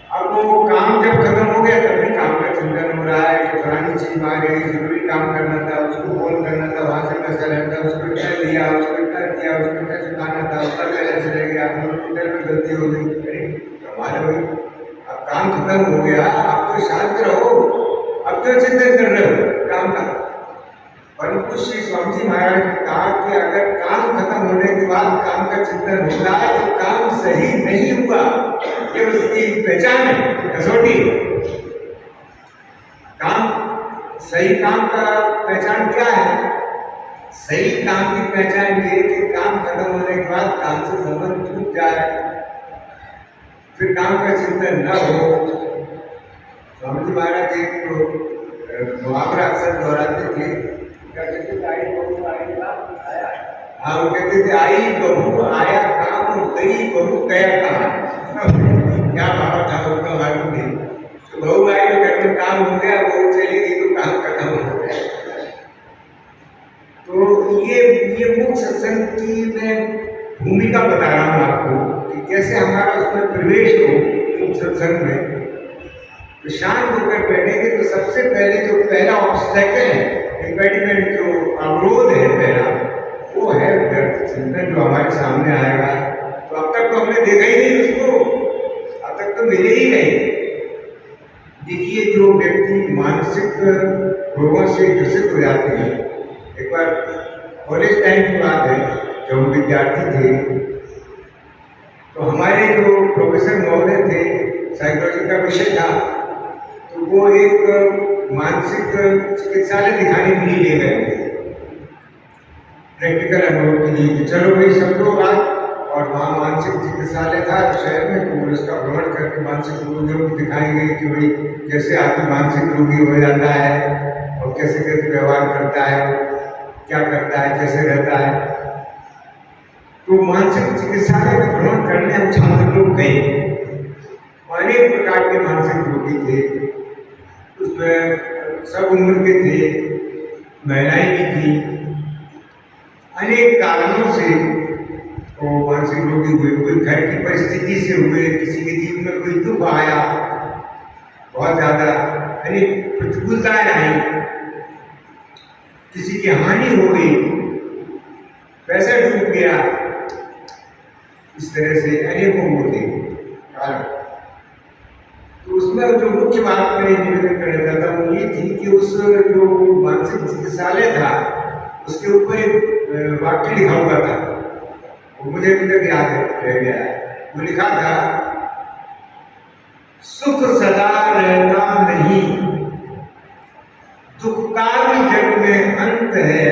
अब वो काम जब खत्म हो गया तब भी काम का चिंतन हो रहा है कि फलानी चीज आ गई, जरूरी काम करना था, उसको फोन करना था, वहां से पैसा रहता, उसको इतना दिया, उसको इतना दिया, उसको इतना चुकाना था, उसका बैलेंस रह गया, कंप्यूटर में गलती हो गई। अरे हमारे भाई अब काम खत्म हो गया, आप तो शांत रहो, अब क्यों चिंतन कर रहे हो काम का? परंतु श्री स्वामी जी महाराज ने कहा कि अगर काम खत्म होने के बाद काम का चिंतन होता है तो काम सही नहीं हुआ। ये उसकी पहचान है, कसौटी। काम सही काम का पहचान क्या है? सही काम की पहचान ये कि काम खत्म होने के बाद काम से संबंध टूट जाए, फिर काम का चिंतन न हो। स्वामी जी महाराज एक तो मुहावरा अक्सर दोहराते थे, कहते थे आई बहू आई काम आया। हाँ, वो कहते थे आई बहू आया काम, गई बहू गया काम। क्या भाव था उनका मालूम नहीं। तो बहू आई तो घर में काम हो गया, बहू चली गई तो काम खत्म हो गया। तो ये मुख्य सत्संग की मैं भूमिका बता रहा हूँ आपको कि कैसे हमारा उसमें प्रवेश हो मुख्य सत्संग में। तो शांत होकर बैठेंगे तो सबसे पहले जो पहला ऑब्स्टेकल है, इम्पेडिमेंट, जो अवरोध है पहला, वो है व्यर्थ चिंतन जो हमारे सामने आएगा। तो अब तक तो हमने देखा ही नहीं उसको, अब तक तो मिले ही नहीं। देखिए, जो व्यक्ति मानसिक रोगों से ग्रसित हो जाते हैं, एक बार कॉलेज टाइम की बात है, जब हम विद्यार्थी थे तो हमारे जो प्रोफेसर महोदय थे, साइकोलॉजी का विषय था, तो वो एक मानसिक चिकित्सालय दिखाने के लिए ले गए प्रैक्टिकल अनुभव के लिए। चलो भाई सब लोग आए, और वहाँ मानसिक चिकित्सालय था शहर में, तो उसका भ्रमण करके मानसिक रोगियों को दिखाएंगे कि भाई कैसे आदमी मानसिक रोगी हो जाता है और कैसे कैसे व्यवहार करता है, क्या करता है, कैसे रहता है। तो मानसिक चिकित्सालय का भ्रमण करने हम छात्र लोग गए। अनेक प्रकार के मानसिक रोगी थे, उसमें सब उम्र के थे, महिलाएं भी थी। अनेक कारणों से वो मानसिक रोगी हुए, कोई घर की परिस्थिति से हुए, किसी के जीवन में कोई दुख आया बहुत ज्यादा, अनेक प्रतिकूलताएं आई, किसी की हानि हो गई, पैसा डूब गया, इस तरह से अनेकों होते कारण। तो उसमें जो मुख्य बात मैं निवेदन करना चाहता हूँ ये थी कि उस जो मानसिक चिकित्सालय था उसके ऊपर एक वाक्य लिखा हुआ था, वो मुझे अभी तक याद रह गया है। वो लिखा था, सुख सदा रहना नहीं, दुख का भी जग में अंत है,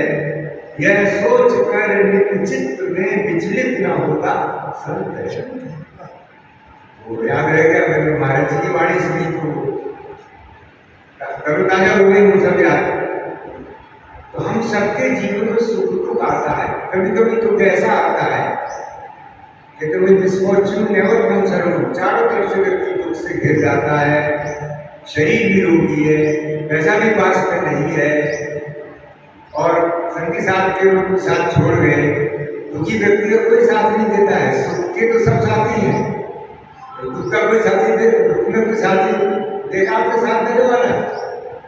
यह सोच कर निश्चित में विचलित न होता संत है। वो याद रह गया, मैंने महाराज जी की वाणी सुनी तो तरोताजा हो गई, वो सब याद। तो हम सबके जीवन में सुख दुख आता है, कभी कभी तो कैसा आता है कि कभी मिसफॉर्चून नेवर कम्स अराउंड, चारों तरफ से व्यक्ति दुख से घिर जाता है, शरीर भी रोगी है, पैसा भी पास में नहीं है, और संगी साथ के लोग साथ छोड़ गए, दुखी व्यक्ति का कोई साथ नहीं देता है। सुख के तो सब साथी हैं, दुख का कोई साथी दे, दुख में कोई साथी देखा आपका साथ देने वाला है,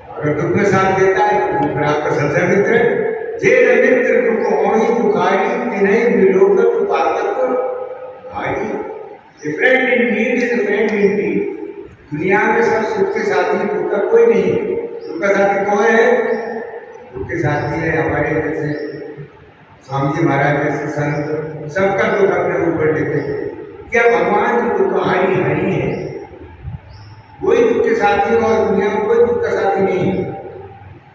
अगर दुख में साथ देता है तो फिर आपका सच्चा मित्र है। जे न मित्र दुख होई दुखारी, तिन्हि विलोकत पातक भाई। Friend in need is friend in need. दुनिया में सब सुख के साथी, दुख का कोई नहीं। दुख का साथी कौन है? दुख के साथी है हमारे जैसे स्वामी जी महाराज जैसे संत, सबका दुख अपने ऊपर लेते हैं। क्या भगवान जो दुखहारी हरि है, कोई दुख के साथी और दुनिया में कोई दुख का साथी नहीं है।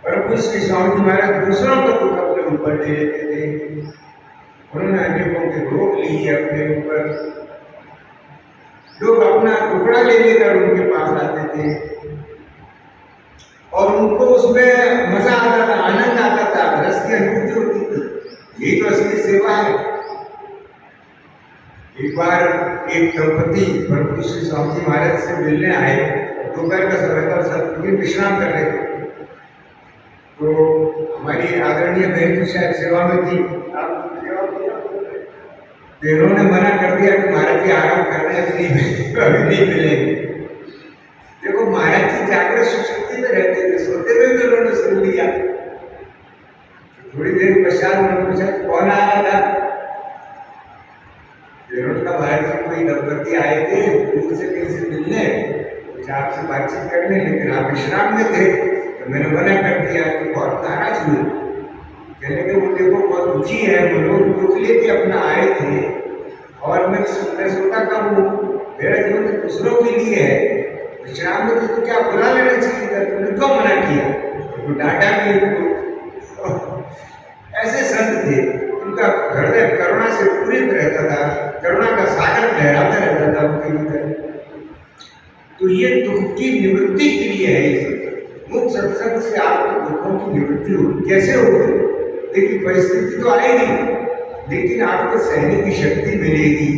परंतु श्री स्वामी जी महाराज दूसरों का दुख अपने ऊपर ले लेते थे। उन्होंने अनेकों के रोग ली है अपने ऊपर। लोग अपना टुकड़ा ले लेकर उनके पास आते थे और उनको उसमें मजा आता था, आनंद आता था, रस की अनुभूति होती थी। यही तो असली सेवा है। एक बार एक दंपति प्रभु श्री स्वामी जी महाराज से मिलने आए, दोपहर का समय था, सतगुरु विश्राम कर रहे थे। तो हमारी आदरणीय बहन की शायद सेवा में थी, तो इन्होंने मना कर दिया कि महाराज जी आराम कर रहे हैं, अभी नहीं मिलेंगे। देखो महाराज जी जागृत सुशक्ति में रहते थे, सोते हुए भी उन्होंने सुन लिया। थोड़ी देर पश्चात उन्होंने पूछा कौन आया था? महाराज जी कोई दंपति आए थे दूर से कहीं से मिलने, कुछ आपसे बातचीत करने, लेकिन आप विश्राम में थे तो मैंने मना कर दिया कि बहुत नाराज हुए। कहने के वो देखो बहुत दुखी है, वो लोग दुख लेके अपना आए थे और मैं सोता था, वो मेरा जीवन तो दूसरों के लिए है, विश्राम में थे तो क्या बुरा लेना चाहिए था, तुमने क्यों मना किया? तो डांटा भी उनको। ऐसे संत थे, उनका हृदय करुणा से पूरित रहता था, करुणा का सागर लहराता रहता था उनके भीतर। तो ये दुख की निवृत्ति के लिए है। मुक्त सत्संग से आपके दुखों की निवृत्ति होगी। कैसे होगी? देखिए परिस्थिति तो आएगी, लेकिन आपको सहने की शक्ति मिलेगी,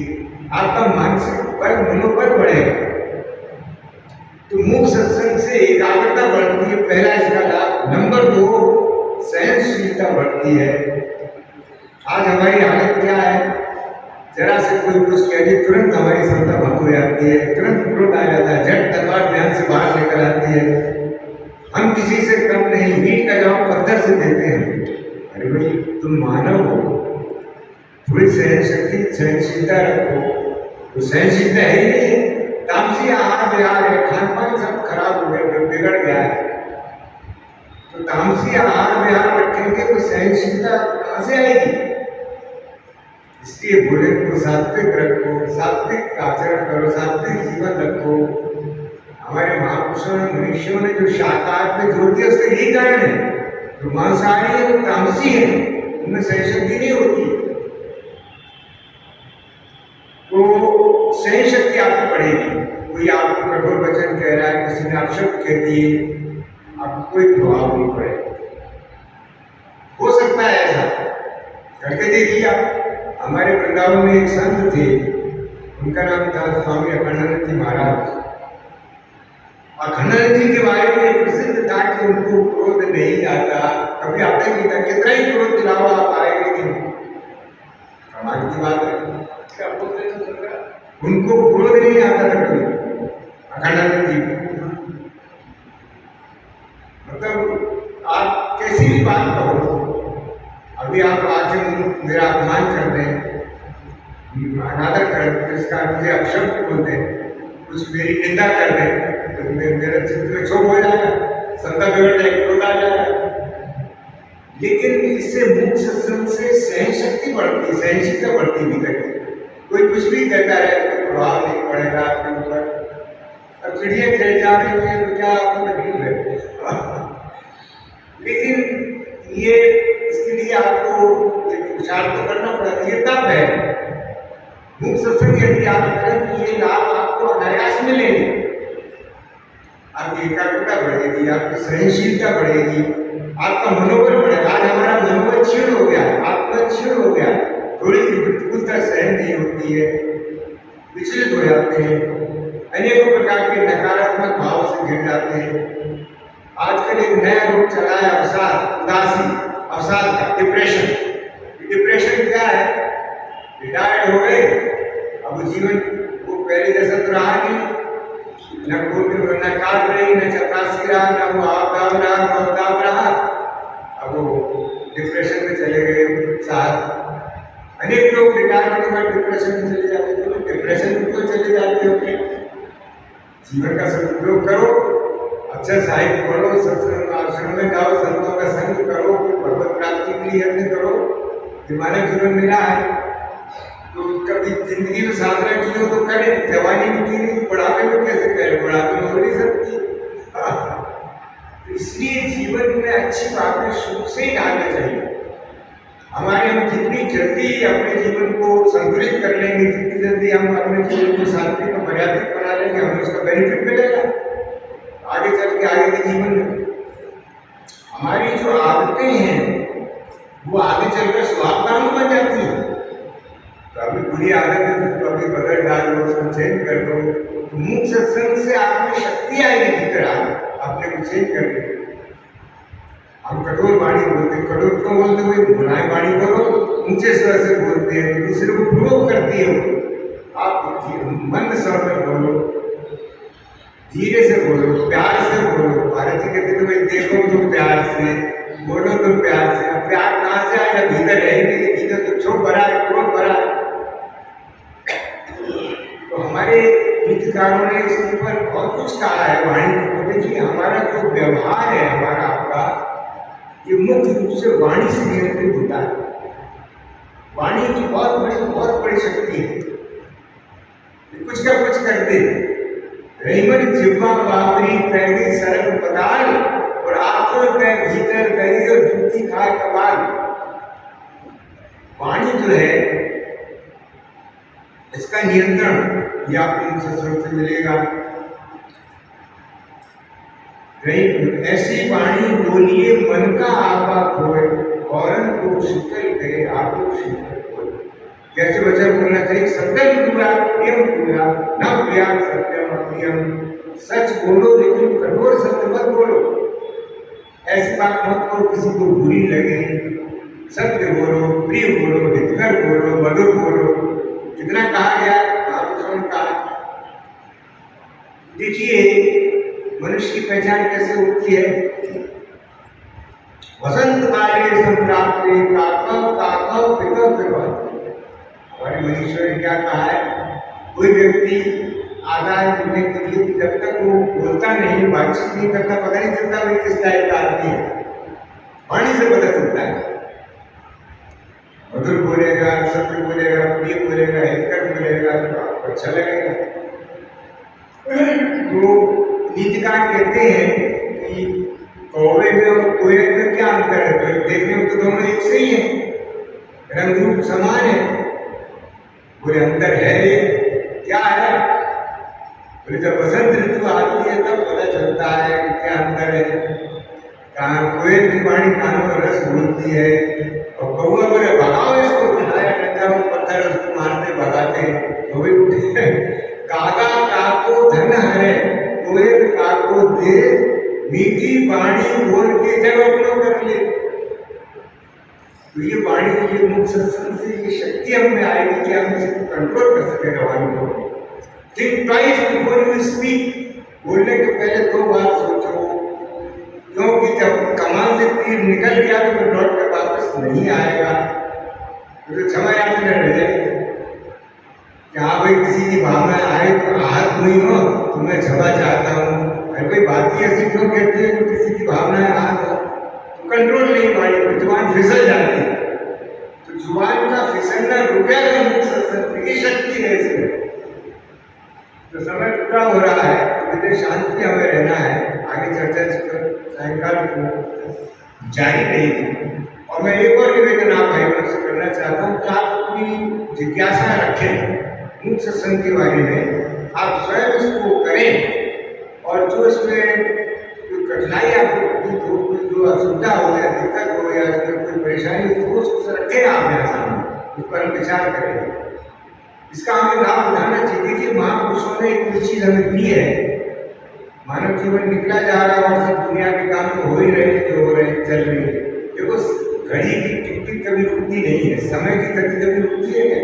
आपका मानसिक बल मनोबल बढ़ेगा। तो मुक्त सत्संग से एकाग्रता बढ़ती है, पहला इसका लाभ। नंबर 2, सहनशीलता बढ़ती है। आज हमारी हालत क्या है? जरा से कोई कुछ कह दे तुरंत हमारी क्षमता भंग हो जाती है, तुरंत क्रोध आ जाता है, झट तलवार ध्यान से बाहर निकल आती है। हम किसी से कम नहीं, ईंट का जवाब पत्थर से देते हैं। अरे भाई तुम मानव हो, थोड़ी सहन शक्ति सहनशीलता रखो। तो सहनशीलता है ही नहीं, तामसी आहार विहार है, खान पान सब खराब हो गया, बिगड़ गया है। तो तामसी आहार विहार रखेंगे तो सहनशीलता कहाँ से आएगी? इसलिए भोजन को सात्विक रखो, सात्विक आचरण करो, सात्विक जीवन रखो। हमारे महापुरुषों ने, मनुष्यों ने जो शाकाहार पे जोर दिया उसका यही कारण है। जो मांसाहारी है वो तामसी है, उनमें सहनशक्ति नहीं होती। तो सहनशक्ति आपकी बढ़ेगी। कोई आपको कठोर वचन कह रहा है, किसी ने अपशब्द कह दिए, आपको कोई प्रभाव नहीं पड़ेगा। हो सकता है ऐसा करके देखिए आप। हमारे वृंदावन में एक संत थे, उनका नाम था स्वामी अखंडानंद जी महाराज। अखंडानंद जी के बारे में प्रसिद्ध था कि उनको क्रोध नहीं आता, कभी आता ही नहीं था। कितना ही क्रोध दिलाओ आप आएंगे कि कमाल की बात है, क्या बोलते हैं, उनको क्रोध नहीं आता था कभी अखंडानंद जी। मतलब आप कैसी भी बात कहो, अभी आप आके मेरा अपमान कर दें, अनादर कर दें, इसका मुझे अपशब्द बोल दें, कुछ मेरी निंदा कर दें, तो मेरा चित्त में क्षोभ हो जाएगा, संता बिगड़ जाएगी, क्रोध आ जाएगा। लेकिन इससे मुक्त सत्संग से सहनशक्ति बढ़ती, सहनशीलता बढ़ती भी करती। कोई कुछ भी कहता रहे, कोई प्रभाव नहीं पड़ेगा आपके ऊपर। अब चिड़िया चल जा रही है तो क्या आपको तकलीफ है? लेकिन ये इसके लिए आपको मुख सत्संग यदि आप करें तो ये लाभ आपको अनायास मिलेंगे। आपकी एकाग्रता बढ़ेगी, आपकी सहनशीलता बढ़ेगी, आपका मनोबल बढ़ेगा। आज हमारा मनोबल क्षीण हो गया है, आत्मा क्षीण हो गया है, थोड़ी सी प्रतिकूलता सहन नहीं होती है, विचलित हो जाते हैं, अनेकों प्रकार के नकारात्मक भाव से घिर जाते हैं। आजकल एक नया रोग चला है, अवसाद, उदासी, अवसाद का, डिप्रेशन। डिप्रेशन क्या है? रिटायर्ड हो गए, अब जीवन वो पहले जैसा तो रहा नहीं, न कोई न काट रही, न चपरासी रहा, न वो आवदाव रहा, न अवदाव रहा, अब वो डिप्रेशन में चले गए साहब। अनेक लोग रिटायर होने के बाद डिप्रेशन में चले जाते हैं। तो डिप्रेशन में क्यों चले जाते हो? जीवन का सदुपयोग करो, अच्छा साहित्य पढ़ो, सत्संग आश्रम में जाओ, संतों का संग करो, भगवत प्राप्ति के लिए यत्न करो। मानव जीवन मिला है तो कभी जिंदगी में साधना की हो तो करें, जवानी में की नहीं, बुढ़ापे में कैसे करें? बुढ़ापे में हो नहीं सकती। तो इसलिए जीवन में अच्छी बातें शुरू से ही डालना चाहिए। हमारे हम जितनी जल्दी अपने जीवन को संतुलित कर लेंगे, जितनी जल्दी हम अपने जीवन को शांति को मर्यादित बना लेंगे, हमें उसका बेनिफिट मिलेगा आगे चल के आगे के जीवन में। हमारी जो आदतें हैं वो आगे चलकर स्वभाव कानून बन जाती है। तो अभी बुरी आदत है तो अभी बदल डालो, उसको चेंज कर दो। तो मुख सत्संग से आप में शक्ति आएगी भीतर, अपने को चेंज कर दे। हम कठोर वाणी बोलते हैं, कठोर क्यों बोलते हुए? बुराई वाणी करो, ऊंचे स्वर से बोलते हैं तो दूसरे को प्रोवोक करती है। आप मंद स्वर में बोलो, धीरे से बोलो, प्यार से बोलो। भारत जी कहते तो भाई देखो तो प्यार से बोलो, तो प्यार से। अब प्यार कहाँ से आएगा? भीतर है नहीं, भीतर तो क्षोभ भरा है, क्रोध भरा है। तो हमारे नीतिकारों ने इसके ऊपर बहुत कुछ कहा है वाणी को। देखिए हमारा जो व्यवहार है, हमारा आपका, ये मुख्य रूप से वाणी से नियंत्रित होता है। वाणी की बहुत बड़ी शक्ति है, कुछ का कुछ करते रहीमन जिह्वा वापरी पैगी सरल पदाल, और आंखों के भीतर गई और जूती खाए कमाल। वाणी जो है इसका नियंत्रण ये आपको सत्संग से मिलेगा। ऐसी वाणी बोलिए मन का आपा खोए, औरन को शीतल करे आपको शीतल खोए। कैसे वचन बोलना चाहिए? सत्यम पूरा प्रियम पूरा, न प्रिया सत्यम अप्रियम। सच बोलो लेकिन कठोर सत्य मत बोलो। ऐसी बात मत करो किसी को बुरी लगे। सत्य बोलो, प्रिय बोलो, हितकर बोलो, मधुर बोलो। कितना कहा गया महापुरुषों ने कहा। देखिए मनुष्य की पहचान कैसे होती है? वसंत काले संप्राप्ते काकव काकव पिकव पिकव। हमारे मनीषर ने क्या कहा है? कोई व्यक्ति आदाय बोलने के लिए जब तक वो बोलता नहीं, बातचीत नहीं करता, पता नहीं चलता भाई किस टाइप का आदमी है। वाणी से पता चलता है। मधुर बोलेगा, सत्य बोलेगा, प्रिय बोलेगा, हितकर बोलेगा तो आपको अच्छा लगेगा। तो नीतिकार कहते हैं कि कौवे में और कोयल में क्या अंतर है? तो देखने में तो दोनों एक से ही है, रंग रूप समान है। बोले अंतर है, ये क्या है? बोले जब बसंत ऋतु आती है तब पता चलता है कि क्या अंतर है। कहाँ कोयल की वाणी कानों में रस घूमती है, और कौआ बोले भगाओ इसको, बिठाया डंडा और पत्थर उसको मारते भगाते हैं। तो भी उठे कागा काको धन हरे, कोयल काको दे मीठी वाणी बोल के जब अपनो कर ले। तो ये वाणी, ये मुख सत्संग से ये शक्ति हमें आएगी कि हम इसको कंट्रोल कर सकें वाणी को। Think twice before you speak. बोलने के पहले 2 बार सोचो, क्योंकि जब कमान से तीर निकल गया तो फिर लौट कर वापस नहीं आएगा। तो क्षमा याचना रह जाएगी कि हाँ भाई किसी की भावना आए तो आहत हुई हो तो मैं क्षमा चाहता हूँ। अरे कोई बात ही ऐसी क्यों कहते हैं कि किसी की भावनाएं आहत हो? तो कंट्रोल नहीं वाणी, जुबान फिसल जाती है। तो जुबान का फिसलना रुकेगा मुख सत्संग, ये शक्ति है इसमें। तो समय पूरा हो रहा है, तो शांति हमें रहना है। आगे चर्चा इस पर सायंकाल को जारी रहेगी। और मैं एक और निवेदन आप भाई बहनों से करना चाहता हूँ कि आप अपनी जिज्ञासा रखें। मूक सत्संग के बारे में आप स्वयं इसको करें, और जो इसमें कोई कठिनाई आपको प्रतीत हो, कोई जो असुविधा हो या दिक्कत हो या इसमें कोई परेशानी हो, उसको रखें आप मेरे सामने, उस पर हम विचार करेंगे। इसका हमें लाभ उठाना चाहिए कि महापुरुषों ने एक चीज हमें दी है। मानव जीवन निकला जा रहा है और सब दुनिया के काम तो हो ही रहे हैं, जो हो रहे हैं, चल रहे हैं। देखो घड़ी की टिक टिक कभी रुकती नहीं है, समय की गति कभी रुकती है क्या?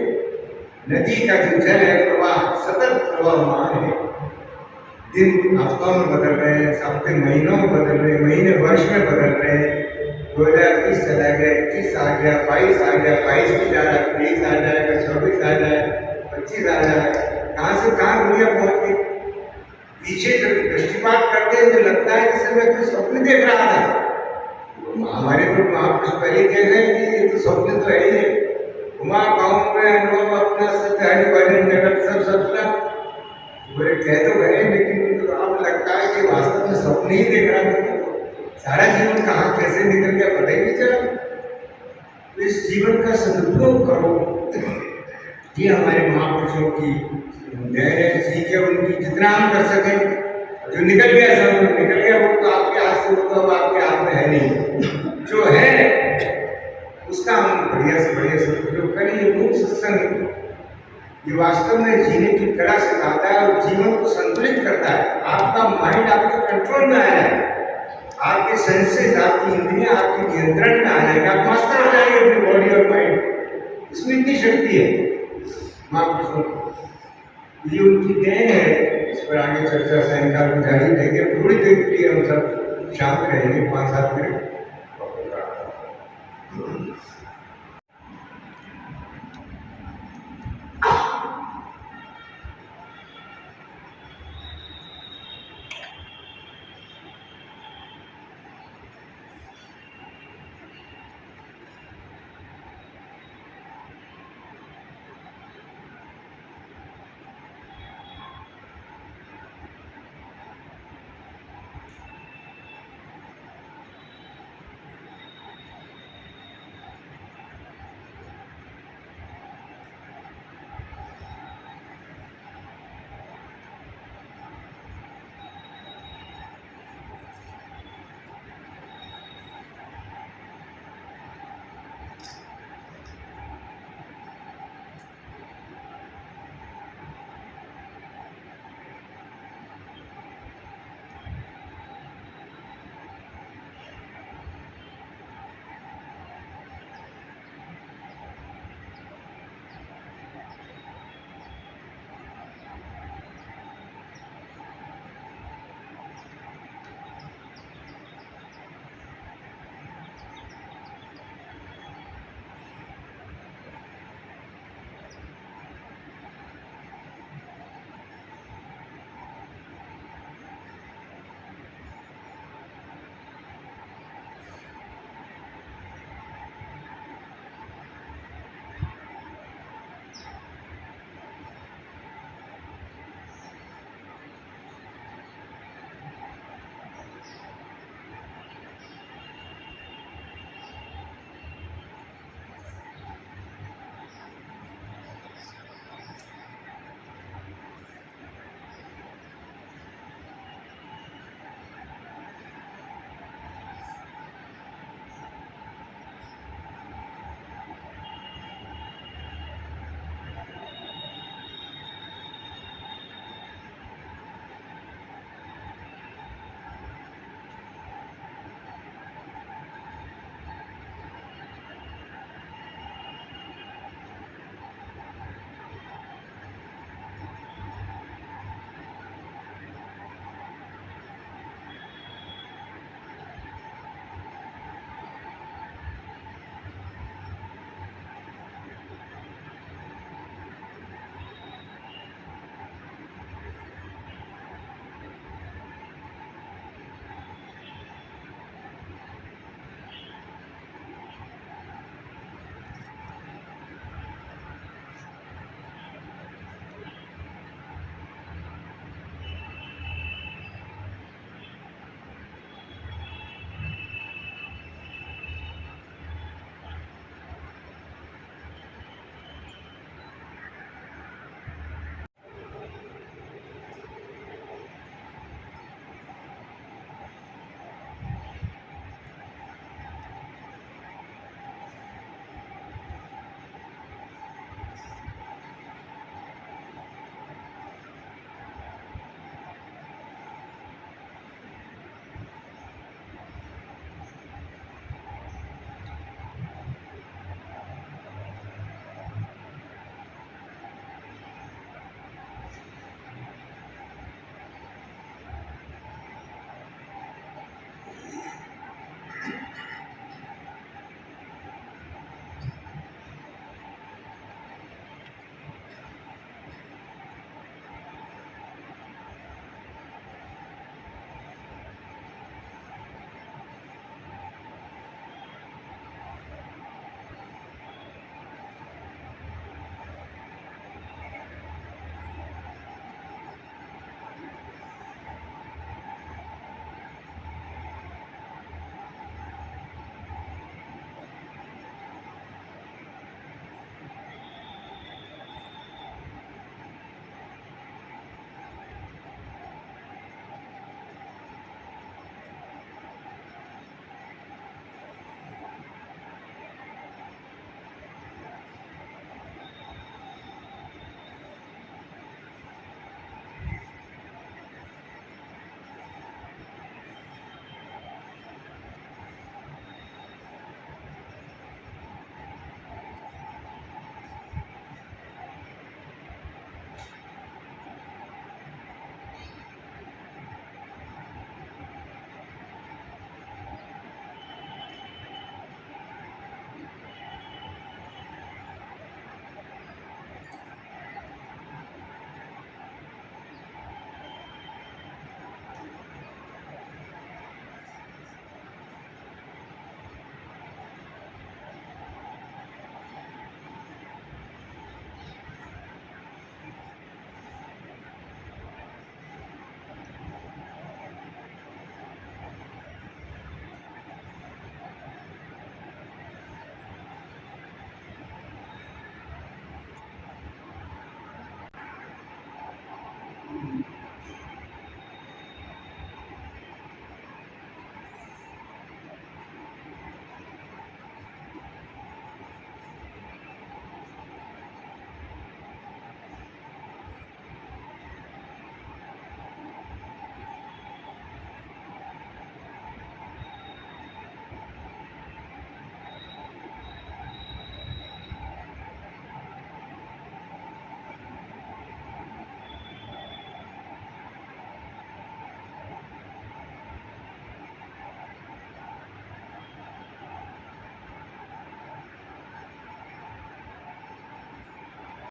नदी का जो जल है प्रवाह सतत प्रवाहमान है। दिन हफ्तों में बदल रहे हैं, हफ्ते महीनों में बदल रहे हैं, महीने वर्ष में बदल रहे हैं। 2020 चला गया, 21 आ गया, 22 आ गया, 22 भी जा रहा है, 23 आ जाएगा, 24 आ जाएगा, 25 आ जाएगा। कहाँ से कहाँ दुनिया पहुंच गई। पीछे जब दृष्टिपात करते हैं तो लगता है जैसे मैं कोई स्वप्न देख रहा था। हमारे तो महापुरुष पहले कह रहे हैं कि ये तो स्वप्न तो है ही है। उमा गाँव में अनुभव अपना सत्य हरि भजन जगत सब सपना, बोले कह तो गए, लेकिन तो अब लगता है कि वास्तव में स्वप्न ही देख रहा था। सारा जीवन कहाँ कैसे निकल गया पता ही नहीं चला। तो इस जीवन का सदुपयोग करो, ये हमारे महापुरुषों की देन सीख है उनकी, जितना हम कर सकें। जो निकल गया सब निकल गया, वो तो आपके हाथ से, वो तो अब आपके हाथ में है नहीं। जो है उसका हम बढ़िया से बढ़िया सदुपयोग करें। ये मूक सत्संग ये वास्तव में जीने की कला सिखाता है और जीवन को संतुलित करता है। आपका माइंड आपके कंट्रोल में आ जाए, आपके सेंसेस, आपकी इंद्रियां आपके नियंत्रण में आ जाएंगे, आप मास्टर हो जाएंगे अपनी बॉडी और माइंड। इसमें इतनी शक्ति है महापुरुषों को, ये उनकी देन है। इस पर आगे चर्चा सायंकाल को जारी रहेगी। थोड़ी देर के लिए हम सब शांत रहेंगे, 5-7 मिनट।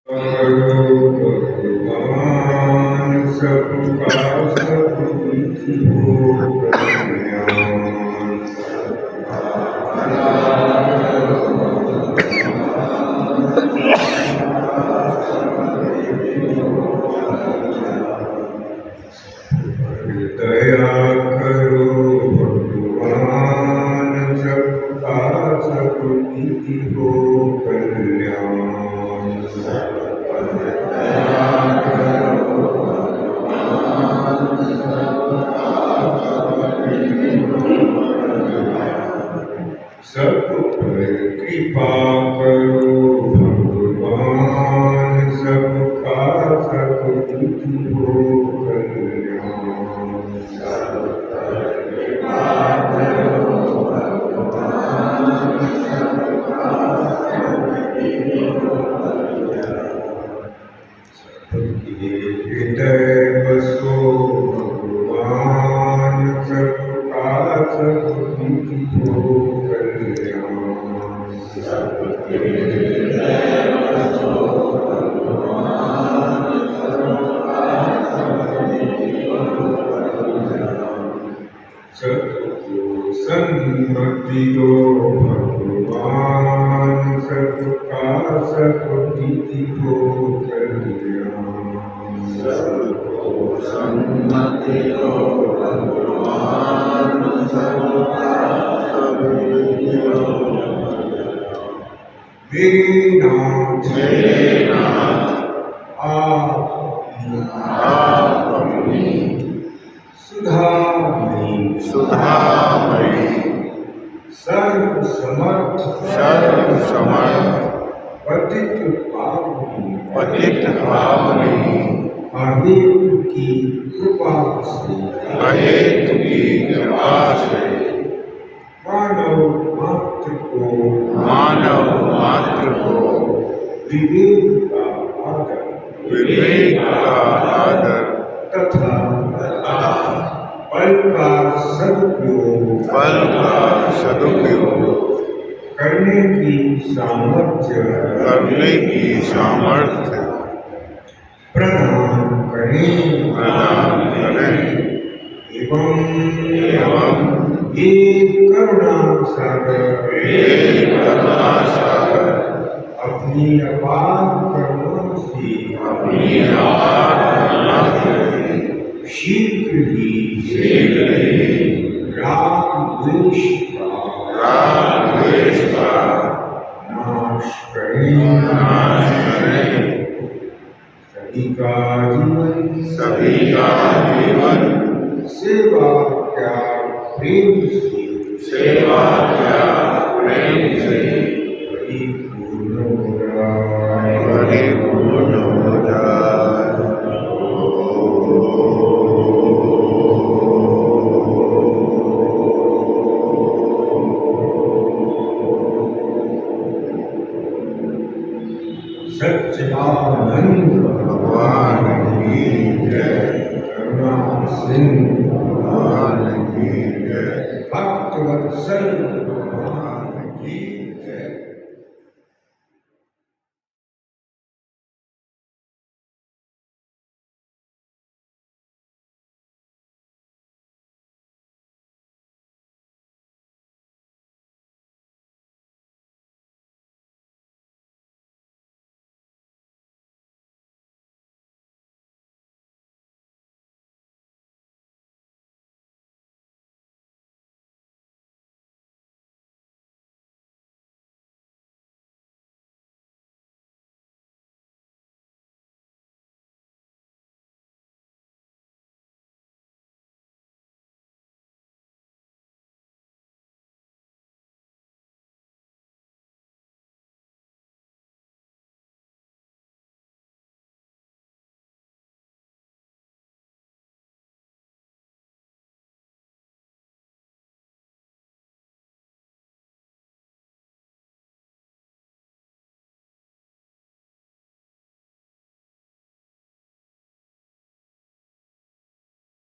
करो भगवान सबका सब हो कल्याण। दया करो भगवान सबका सब हो कल्याण। सब पर कृपा करो भगवान सबका सब हो कल्याण। सबके हृदय बसो भगवान सबका सब हो कल्याण। सबको सन्मति दो भगवान सबका सब हो कल्याण। सबको सन्मति दो भगवान सबका सब हो कल्याण। मेरे नाथ आप अपनी सुधामयी सर्व समर्थ पतित पावनी अहेतु की कृपा से मानव मात्र को विवेक का आदर तथा पल का सदुपयोग करने की सामर्थ्य प्रदान करें एवं ये करुणा सागर अपनी अपार करुणा से शीघ्र ही राग द्वेष का नाश करें। सभी का जीवन सेवा त्याग प्रेम से परिपूर्ण हो जाए। सच्चिदानंद भगवान की जय। करुणा सिंह भगवान की जय। भक्तवत्सल